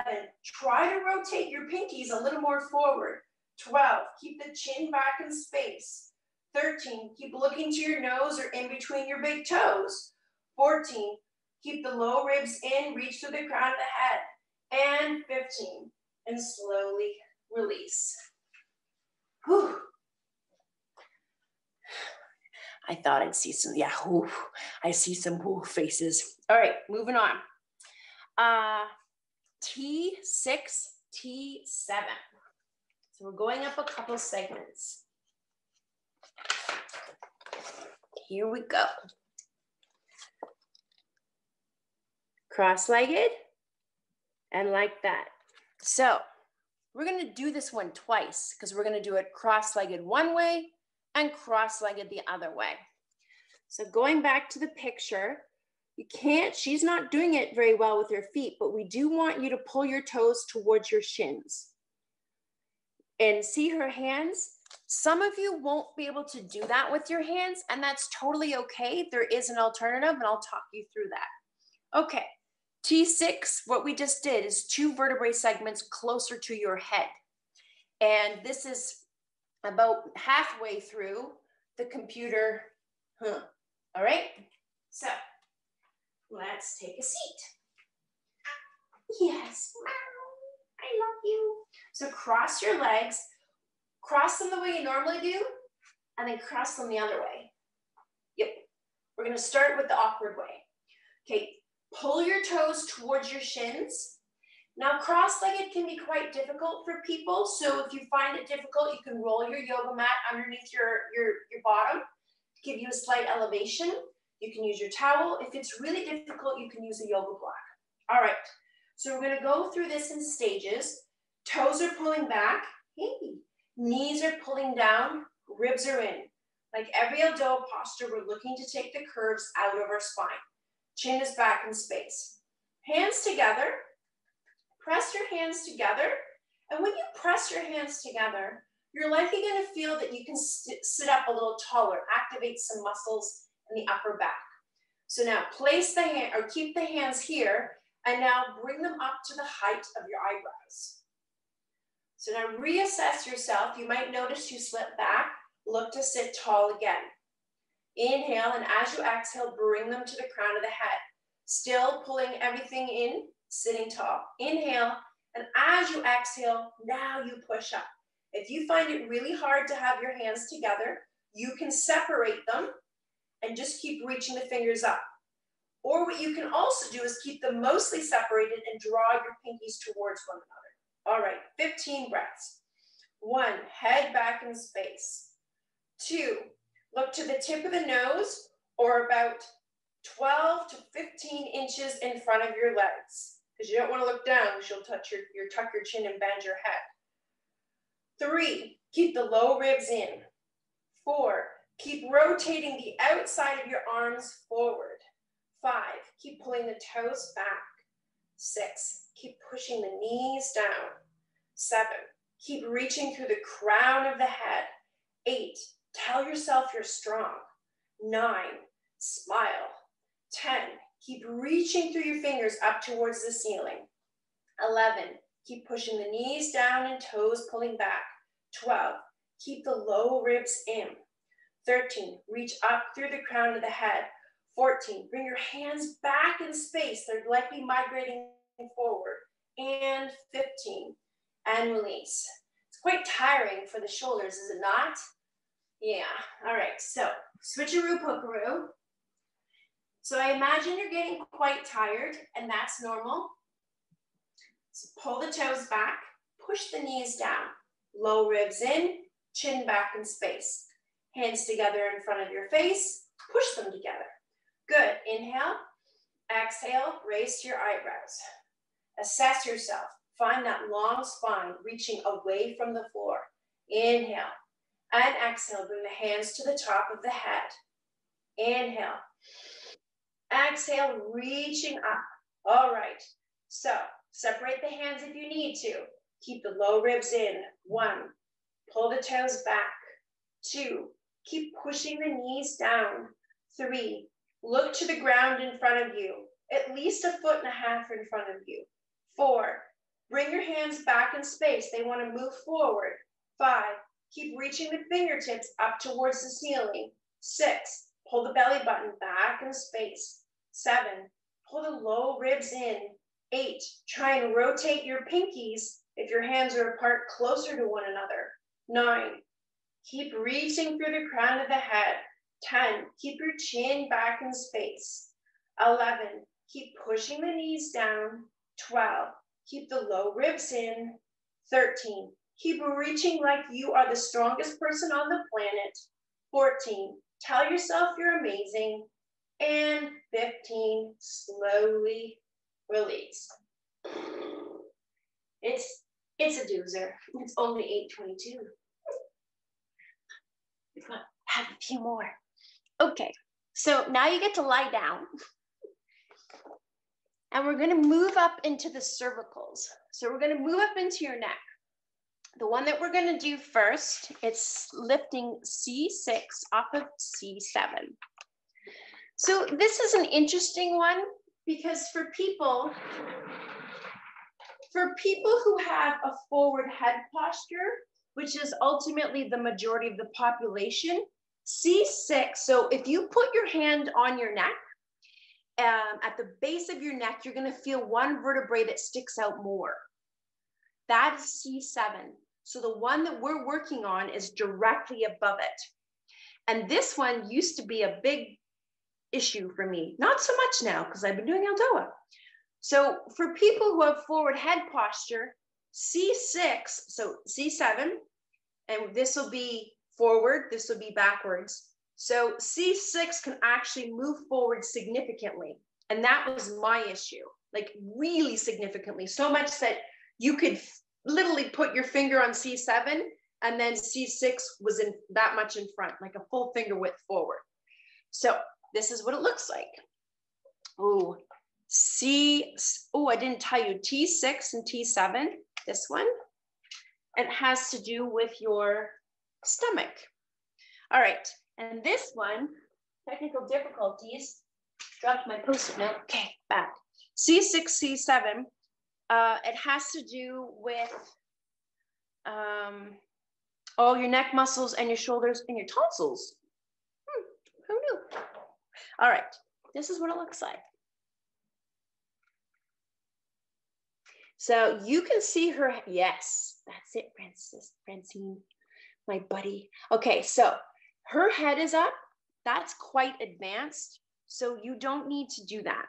try to rotate your pinkies a little more forward. 12, keep the chin back in space. 13, keep looking to your nose or in between your big toes. 14, keep the low ribs in, reach to the crown of the head. And 15, and slowly release. Whew. I thought I'd see some, yeah, whew. I see some whew faces. All right, moving on. T6, T7. So we're going up a couple segments. Here we go. Cross-legged and like that. So we're going to do this one twice because we're going to do it cross-legged one way and cross-legged the other way. So going back to the picture, you can't, she's not doing it very well with her feet, but we do want you to pull your toes towards your shins. And see her hands? Some of you won't be able to do that with your hands, and that's totally okay. There is an alternative, and I'll talk you through that. Okay, T6, what we just did is 2 vertebrae segments closer to your head. And this is about halfway through the computer. All right, so let's take a seat. Yes, I love you. So cross your legs, cross them the way you normally do, and then cross them the other way. Yep, we're gonna start with the awkward way. Okay, pull your toes towards your shins. Now, cross-legged can be quite difficult for people, so if you find it difficult, you can roll your yoga mat underneath your bottom to give you a slight elevation. You can use your towel. If it's really difficult, you can use a yoga block. All right, so we're gonna go through this in stages. Toes are pulling back, hey. Knees are pulling down, ribs are in. Like every ELDOA posture, we're looking to take the curves out of our spine. Chin is back in space. Hands together. Press your hands together, and when you press your hands together, you're likely going to feel that you can sit up a little taller, activate some muscles in the upper back. So now place the hand, or keep the hands here, and now bring them up to the height of your eyebrows. So now reassess yourself. You might notice you slip back, look to sit tall again. Inhale, and as you exhale, bring them to the crown of the head. Still pulling everything in, sitting tall. Inhale, and as you exhale, now you push up. If you find it really hard to have your hands together, you can separate them and just keep reaching the fingers up. Or what you can also do is keep them mostly separated and draw your pinkies towards one another. All right, 15 breaths. 1, head back in space. 2, look to the tip of the nose or about 12 to 15 inches in front of your legs, because you don't want to look down because you'll tuck your chin and bend your head. 3, keep the low ribs in. 4, keep rotating the outside of your arms forward. 5, keep pulling the toes back. 6, keep pushing the knees down. 7, keep reaching through the crown of the head. 8, tell yourself you're strong. 9, smile. 10, keep reaching through your fingers up towards the ceiling. 11, keep pushing the knees down and toes pulling back. 12, keep the low ribs in. 13, reach up through the crown of the head. 14, bring your hands back in space. They're likely migrating forward. And 15, and release. It's quite tiring for the shoulders, is it not? Yeah, all right, so switcheroo pokeroo. So I imagine you're getting quite tired, and that's normal. So pull the toes back, push the knees down, low ribs in, chin back in space. Hands together in front of your face, push them together. Good, inhale, exhale, raise to your eyebrows. Assess yourself, find that long spine reaching away from the floor. Inhale, and exhale, bring the hands to the top of the head. Inhale. Exhale, reaching up. All right, so separate the hands if you need to. Keep the low ribs in. 1, pull the toes back. 2, keep pushing the knees down. 3, look to the ground in front of you, at least 1.5 feet in front of you. 4, bring your hands back in space. They want to move forward. 5, keep reaching the fingertips up towards the ceiling. 6, pull the belly button back in space. 7, pull the low ribs in. 8, try and rotate your pinkies if your hands are apart closer to one another. 9, keep reaching through the crown of the head. 10, keep your chin back in space. 11, keep pushing the knees down. 12, keep the low ribs in. 13, keep reaching like you are the strongest person on the planet. 14, tell yourself you're amazing. And 15, slowly release. It's a doozer. It's only 8:22. We've got to have a few more. Okay, so now you get to lie down. And we're going to move up into the cervicals. So we're going to move up into your neck. The one that we're going to do first, it's lifting C6 off of C7. So this is an interesting one because for people who have a forward head posture, which is ultimately the majority of the population, C6, so if you put your hand on your neck, at the base of your neck, you're going to feel one vertebrae that sticks out more. That is C7. So the one that we're working on is directly above it. And this one used to be a big issue for me. Not so much now because I've been doing ELDOA. So for people who have forward head posture, C6, so C7, and this will be forward, this will be backwards. So C6 can actually move forward significantly. And that was my issue, like really significantly, so much that you could literally put your finger on C7 and then C6 was in that much in front, like a full finger width forward. So this is what it looks like. Oh, I didn't tell you, T6 and T7, this one, it has to do with your stomach. All right, and this one, technical difficulties, dropped my post-it note, okay, back. C6, C7, it has to do with all your neck muscles and your shoulders and your tonsils. Who knew? All right, this is what it looks like. So you can see her, yes, that's it, Francine, my buddy. Okay, so her head is up. That's quite advanced, so you don't need to do that.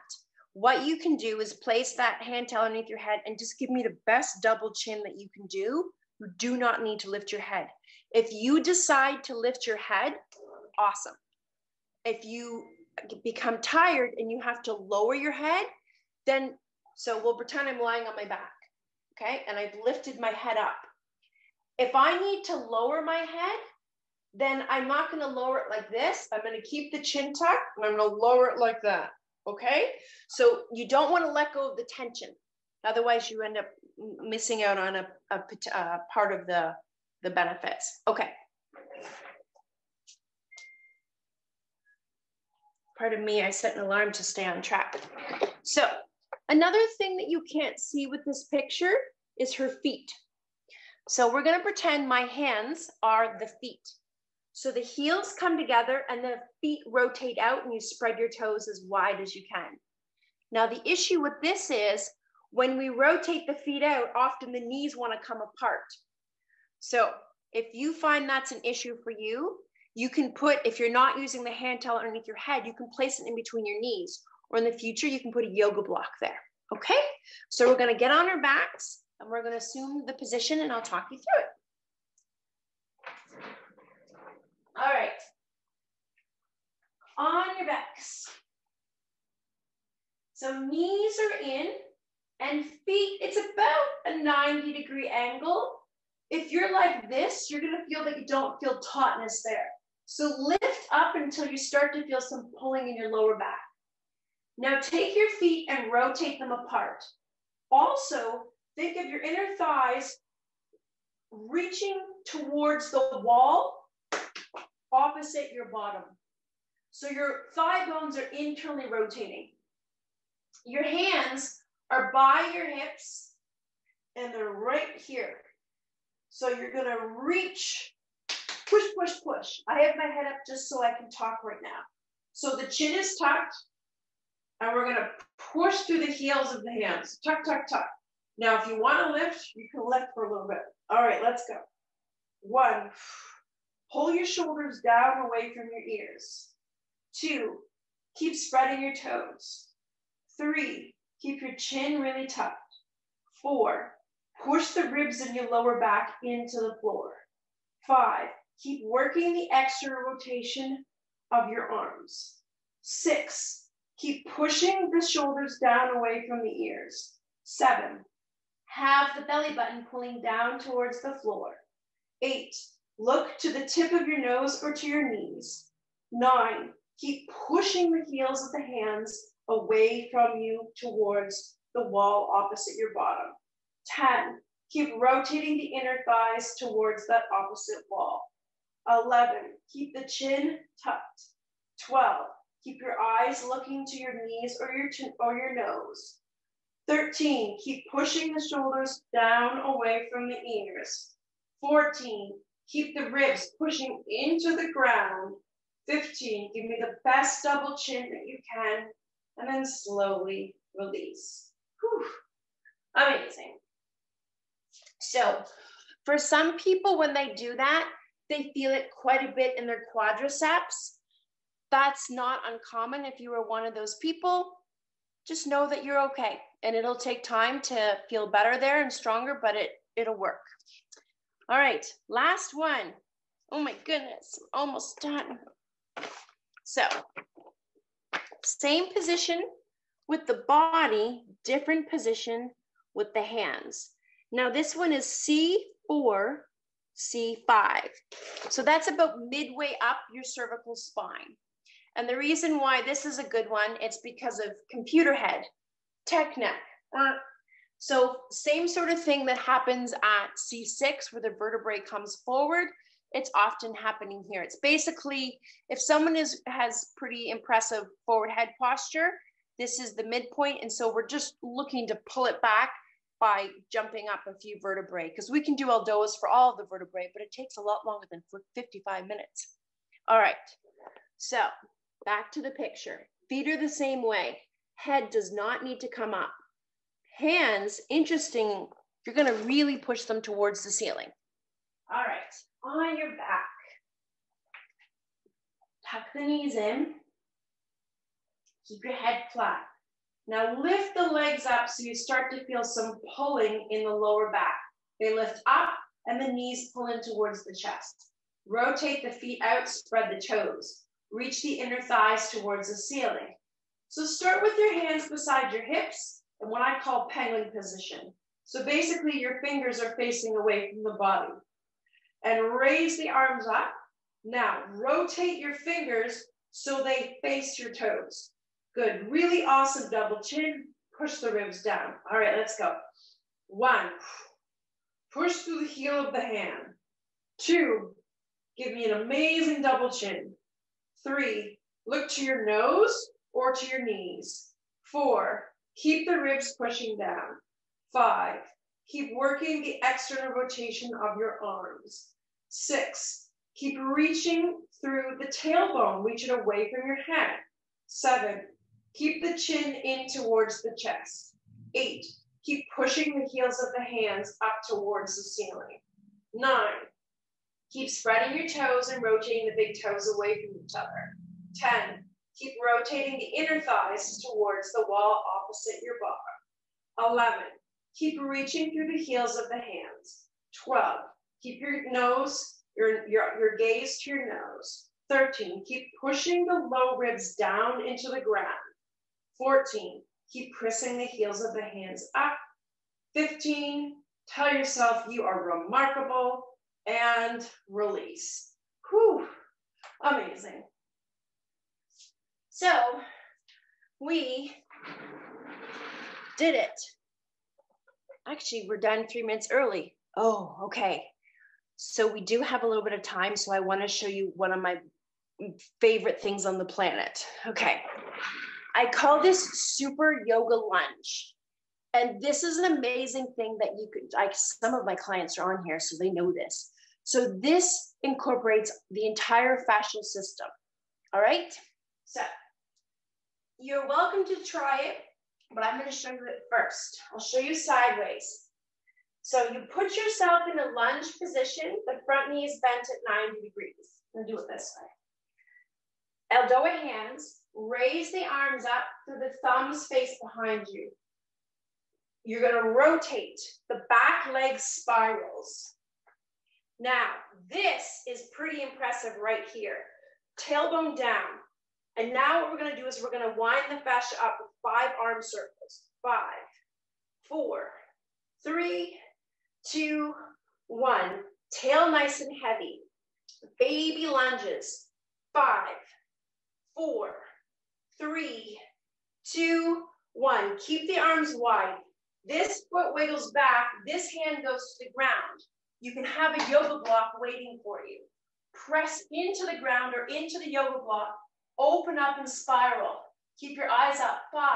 What you can do is place that hand underneath your head and just give me the best double chin that you can do. You do not need to lift your head. If you decide to lift your head, awesome. If you become tired and you have to lower your head, then, so we'll pretend I'm lying on my back, okay? And I've lifted my head up. If I need to lower my head, then I'm not gonna lower it like this. I'm gonna keep the chin tucked and I'm gonna lower it like that, okay? So you don't wanna let go of the tension. Otherwise you end up missing out on a part of the benefits. Okay. Pardon me, I set an alarm to stay on track. So another thing that you can't see with this picture is her feet. So we're gonna pretend my hands are the feet. So the heels come together and the feet rotate out and you spread your toes as wide as you can. Now the issue with this is when we rotate the feet out, often the knees wanna come apart. So if you find that's an issue for you, you can put, if you're not using the hand towel underneath your head, you can place it in between your knees, or in the future, you can put a yoga block there, okay? So we're gonna get on our backs and we're gonna assume the position and I'll talk you through it. All right, on your backs. So knees are in and feet, it's about a 90-degree angle. If you're like this, you're gonna feel that you don't feel tautness there. So lift up until you start to feel some pulling in your lower back. Now take your feet and rotate them apart. Also, think of your inner thighs reaching towards the wall opposite your bottom. So your thigh bones are internally rotating. Your hands are are by your hips and they're right here. So you're gonna reach, push, push, push. I have my head up just so I can talk right now. So the chin is tucked and we're gonna push through the heels of the hands. Tuck, tuck, tuck. Now, if you wanna lift, you can lift for a little bit. All right, let's go. 1, pull your shoulders down away from your ears. 2, keep spreading your toes. 3, keep your chin really tucked. 4, push the ribs in your lower back into the floor. 5, keep working the external rotation of your arms. 6, keep pushing the shoulders down away from the ears. 7, have the belly button pulling down towards the floor. 8, look to the tip of your nose or to your knees. 9, keep pushing the heels of the hands away from you towards the wall opposite your bottom. 10, keep rotating the inner thighs towards that opposite wall. 11, keep the chin tucked. 12, keep your eyes looking to your knees or your nose. 13, keep pushing the shoulders down away from the ears. 14, keep the ribs pushing into the ground. 15, give me the best double chin that you can, and then slowly release. Whew. Amazing. So for some people, when they do that, they feel it quite a bit in their quadriceps. That's not uncommon. If you are one of those people, just know that you're okay. And it'll take time to feel better there and stronger, but it'll work. All right, last one. Oh my goodness, we're almost done. So, same position with the body, different position with the hands. Now this one is C4, C5. So that's about midway up your cervical spine. And the reason why this is a good one, it's because of computer head, tech neck. So same sort of thing that happens at C6 where the vertebrae comes forward, it's often happening here. It's basically, if someone has pretty impressive forward head posture, this is the midpoint. And so we're just looking to pull it back by jumping up a few vertebrae, because we can do ELDOAs for all of the vertebrae, but it takes a lot longer than 55 minutes. All right, so back to the picture. Feet are the same way. Head does not need to come up. Hands, interesting, you're gonna really push them towards the ceiling. All right, on your back. Tuck the knees in. Keep your head flat. Now lift the legs up so you start to feel some pulling in the lower back. They lift up and the knees pull in towards the chest. Rotate the feet out, spread the toes. Reach the inner thighs towards the ceiling. So start with your hands beside your hips in what I call penguin position. So basically your fingers are facing away from the body. And raise the arms up. Now rotate your fingers so they face your toes. Good, really awesome double chin. Push the ribs down. All right, let's go. 1, push through the heel of the hand. 2, give me an amazing double chin. 3, look to your nose or to your knees. 4, keep the ribs pushing down. 5, keep working the external rotation of your arms. 6, keep reaching through the tailbone, reach it away from your head. 7, keep the chin in towards the chest. 8, keep pushing the heels of the hands up towards the ceiling. 9, keep spreading your toes and rotating the big toes away from each other. 10, keep rotating the inner thighs towards the wall opposite your bottom. 11, keep reaching through the heels of the hands. 12, keep your nose, your gaze to your nose. 13, keep pushing the low ribs down into the ground. 14, keep pressing the heels of the hands up. 15, tell yourself you are remarkable, and release. Whew, amazing. So we did it. Actually, we're done 3 minutes early. Oh, okay. So we do have a little bit of time, so I want to show you one of my favorite things on the planet. Okay. I call this super yoga lunge. And this is an amazing thing that you could, like, some of my clients are on here, so they know this. So this incorporates the entire fascial system. All right. So you're welcome to try it, but I'm going to show you it first. I'll show you sideways. So you put yourself in a lunge position. The front knee is bent at 90 degrees. I'm going to do it this way. ELDOA hands. Raise the arms up so the thumbs face behind you. You're going to rotate. The back leg spirals. Now, this is pretty impressive right here. Tailbone down. And now what we're going to do is we're going to wind the fascia up with 5 arm circles. 5, 4, 3, 2, 1. Tail nice and heavy. Baby lunges. 5, 4, 3, 2, 1. Keep the arms wide. This foot wiggles back. This hand goes to the ground. You can have a yoga block waiting for you. Press into the ground or into the yoga block. Open up and spiral. Keep your eyes up. 5,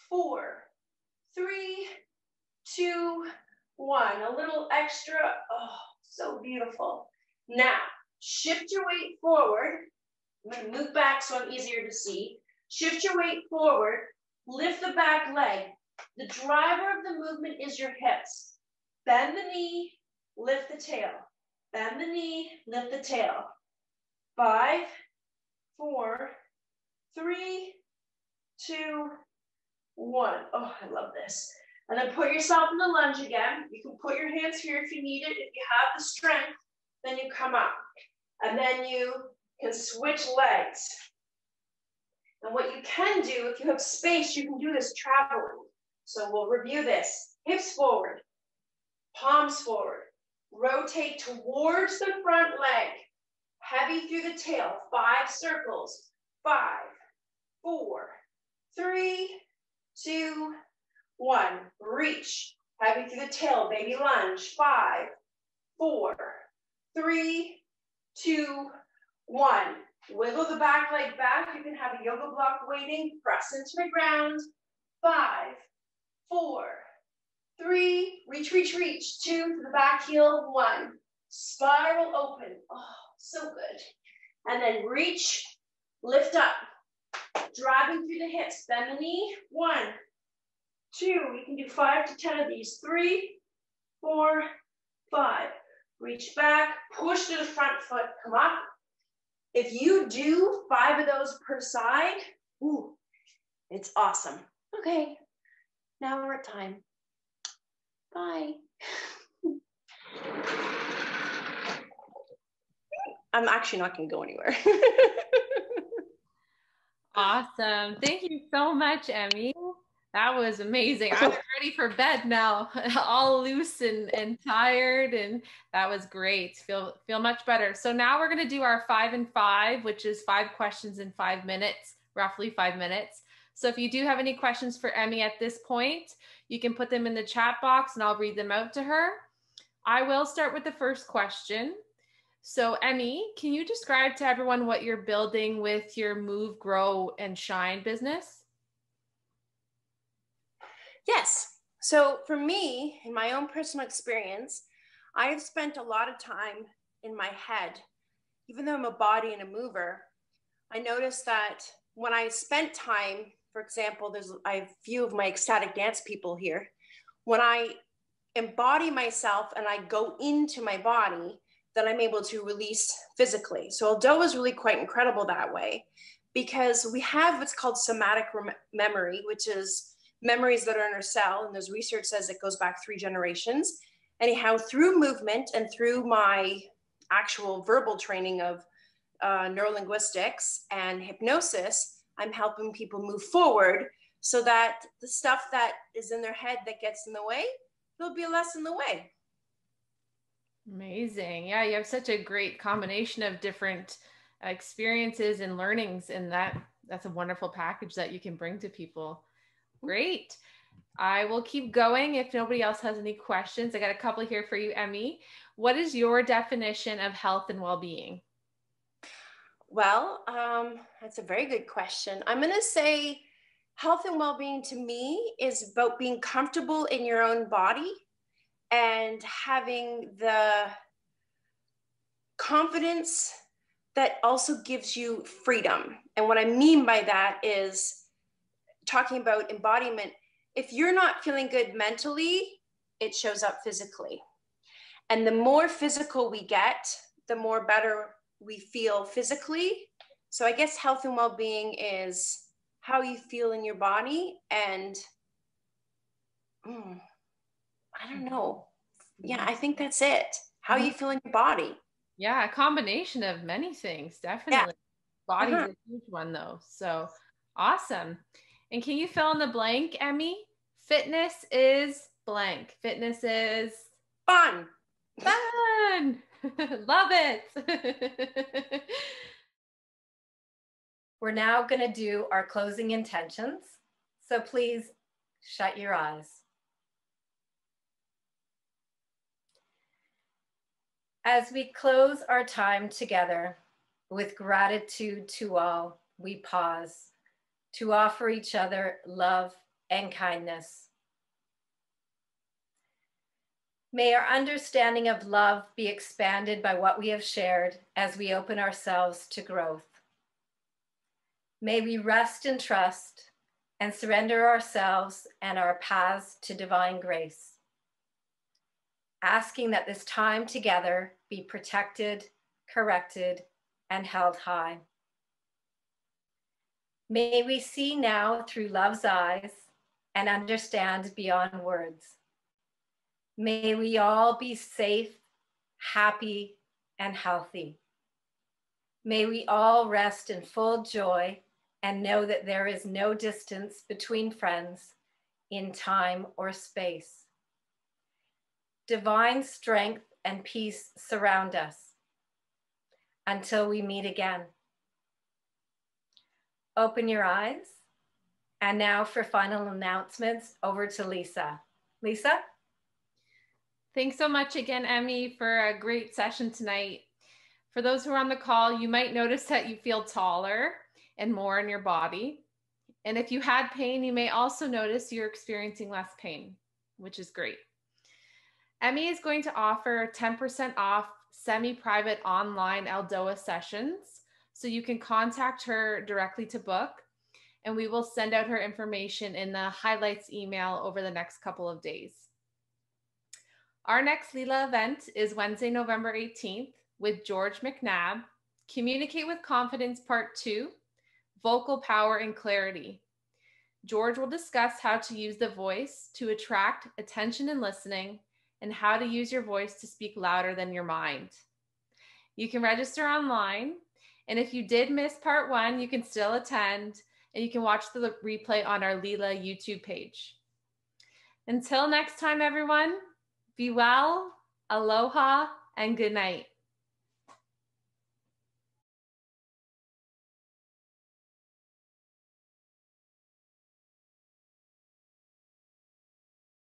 4, 3, 2, 1. A little extra. Oh, so beautiful. Now, shift your weight forward. I'm going to move back so I'm easier to see. Shift your weight forward. Lift the back leg. The driver of the movement is your hips. Bend the knee, lift the tail. Bend the knee, lift the tail. 5, 4, 3, 2, 1. Oh, I love this. And then put yourself in the lunge again. You can put your hands here if you need it. If you have the strength, then you come up. And then you can switch legs. And what you can do, if you have space, you can do this traveling. So we'll review this. Hips forward, palms forward. Rotate towards the front leg. Heavy through the tail. 5 circles. 5, 4, 3, 2, 1. Reach. Heavy through the tail. Baby lunge. 5, 4, 3, 2, 1. Wiggle the back leg back. You can have a yoga block waiting. Press into the ground. 5, 4, 3, reach, reach, reach. 2 to the back heel. 1. Spiral open. Oh, so good. And then reach, lift up. Driving through the hips. Bend the knee. 1, 2. You can do 5 to 10 of these. 3, 4, 5. Reach back. Push to the front foot. Come up. If you do 5 of those per side, ooh, it's awesome. Okay, now we're at time. Bye. I'm actually not going to go anywhere. Awesome. Thank you so much, Emmy. That was amazing. I'm ready for bed now, all loose and tired, and that was great. Feel much better. So now we're going to do our 5 and 5, which is 5 questions in 5 minutes, roughly 5 minutes. So if you do have any questions for Emmy at this point, you can put them in the chat box and I'll read them out to her. I will start with the first question. So Emmy, can you describe to everyone what you're building with your Move, Grow, and Shine business? Yes. So for me, in my own personal experience, I've spent a lot of time in my head. Even though I'm a body and a mover, I noticed that when I spent time, for example, I have a few of my ecstatic dance people here. When I embody myself and I go into my body, then I'm able to release physically. So ELDOA is really quite incredible that way, because we have what's called somatic memory, which is memories that are in our cell, and there's research says it goes back 3 generations. Anyhow, through movement and through my actual verbal training of neurolinguistics and hypnosis, I'm helping people move forward so that the stuff that is in their head that gets in the way, there'll be less in the way. Amazing. Yeah, you have such a great combination of different experiences and learnings, and that's a wonderful package that you can bring to people. Great. I will keep going if nobody else has any questions. I got a couple here for you, Emmy. What is your definition of health and well-being? Well, that's a very good question. I'm going to say Health and well-being to me is about being comfortable in your own body and having the confidence that also gives you freedom. And what I mean by that is talking about embodiment. If you're not feeling good mentally, it shows up physically. And the more physical we get, the more better we feel physically. So I guess health and well-being is how you feel in your body. And I don't know. Yeah, I think that's it. How you feel in your body. Yeah, a combination of many things, definitely. Yeah. Body's a huge one though. So awesome. And can you fill in the blank, Emmy? Fitness is blank. Fitness is Fun. fun. Love it. We're now going to do our closing intentions. So please shut your eyes. As we close our time together, with gratitude to all, we pause to offer each other love and kindness. May our understanding of love be expanded by what we have shared as we open ourselves to growth. May we rest in trust and surrender ourselves and our paths to divine grace, asking that this time together be protected, corrected, and held high. May we see now through love's eyes and understand beyond words. May we all be safe, happy, and healthy. May we all rest in full joy and know that there is no distance between friends in time or space. Divine strength and peace surround us until we meet again. Open your eyes. And now for final announcements, over to Lisa. Lisa? Thanks so much again, Emmy, for a great session tonight. For those who are on the call, you might notice that you feel taller and more in your body. And if you had pain, you may also notice you're experiencing less pain, which is great. Emmy is going to offer 10% off semi-private online ELDOA sessions, so you can contact her directly to book, and we will send out her information in the highlights email over the next couple of days. Our next LeeLa event is Wednesday, November 18th with George McNabb, Communicate with Confidence Part 2, Vocal Power and Clarity. George will discuss how to use the voice to attract attention and listening, and how to use your voice to speak louder than your mind. You can register online, and if you did miss Part 1, you can still attend, and you can watch the replay on our LeeLa YouTube page. Until next time, everyone, be well, aloha, and good night.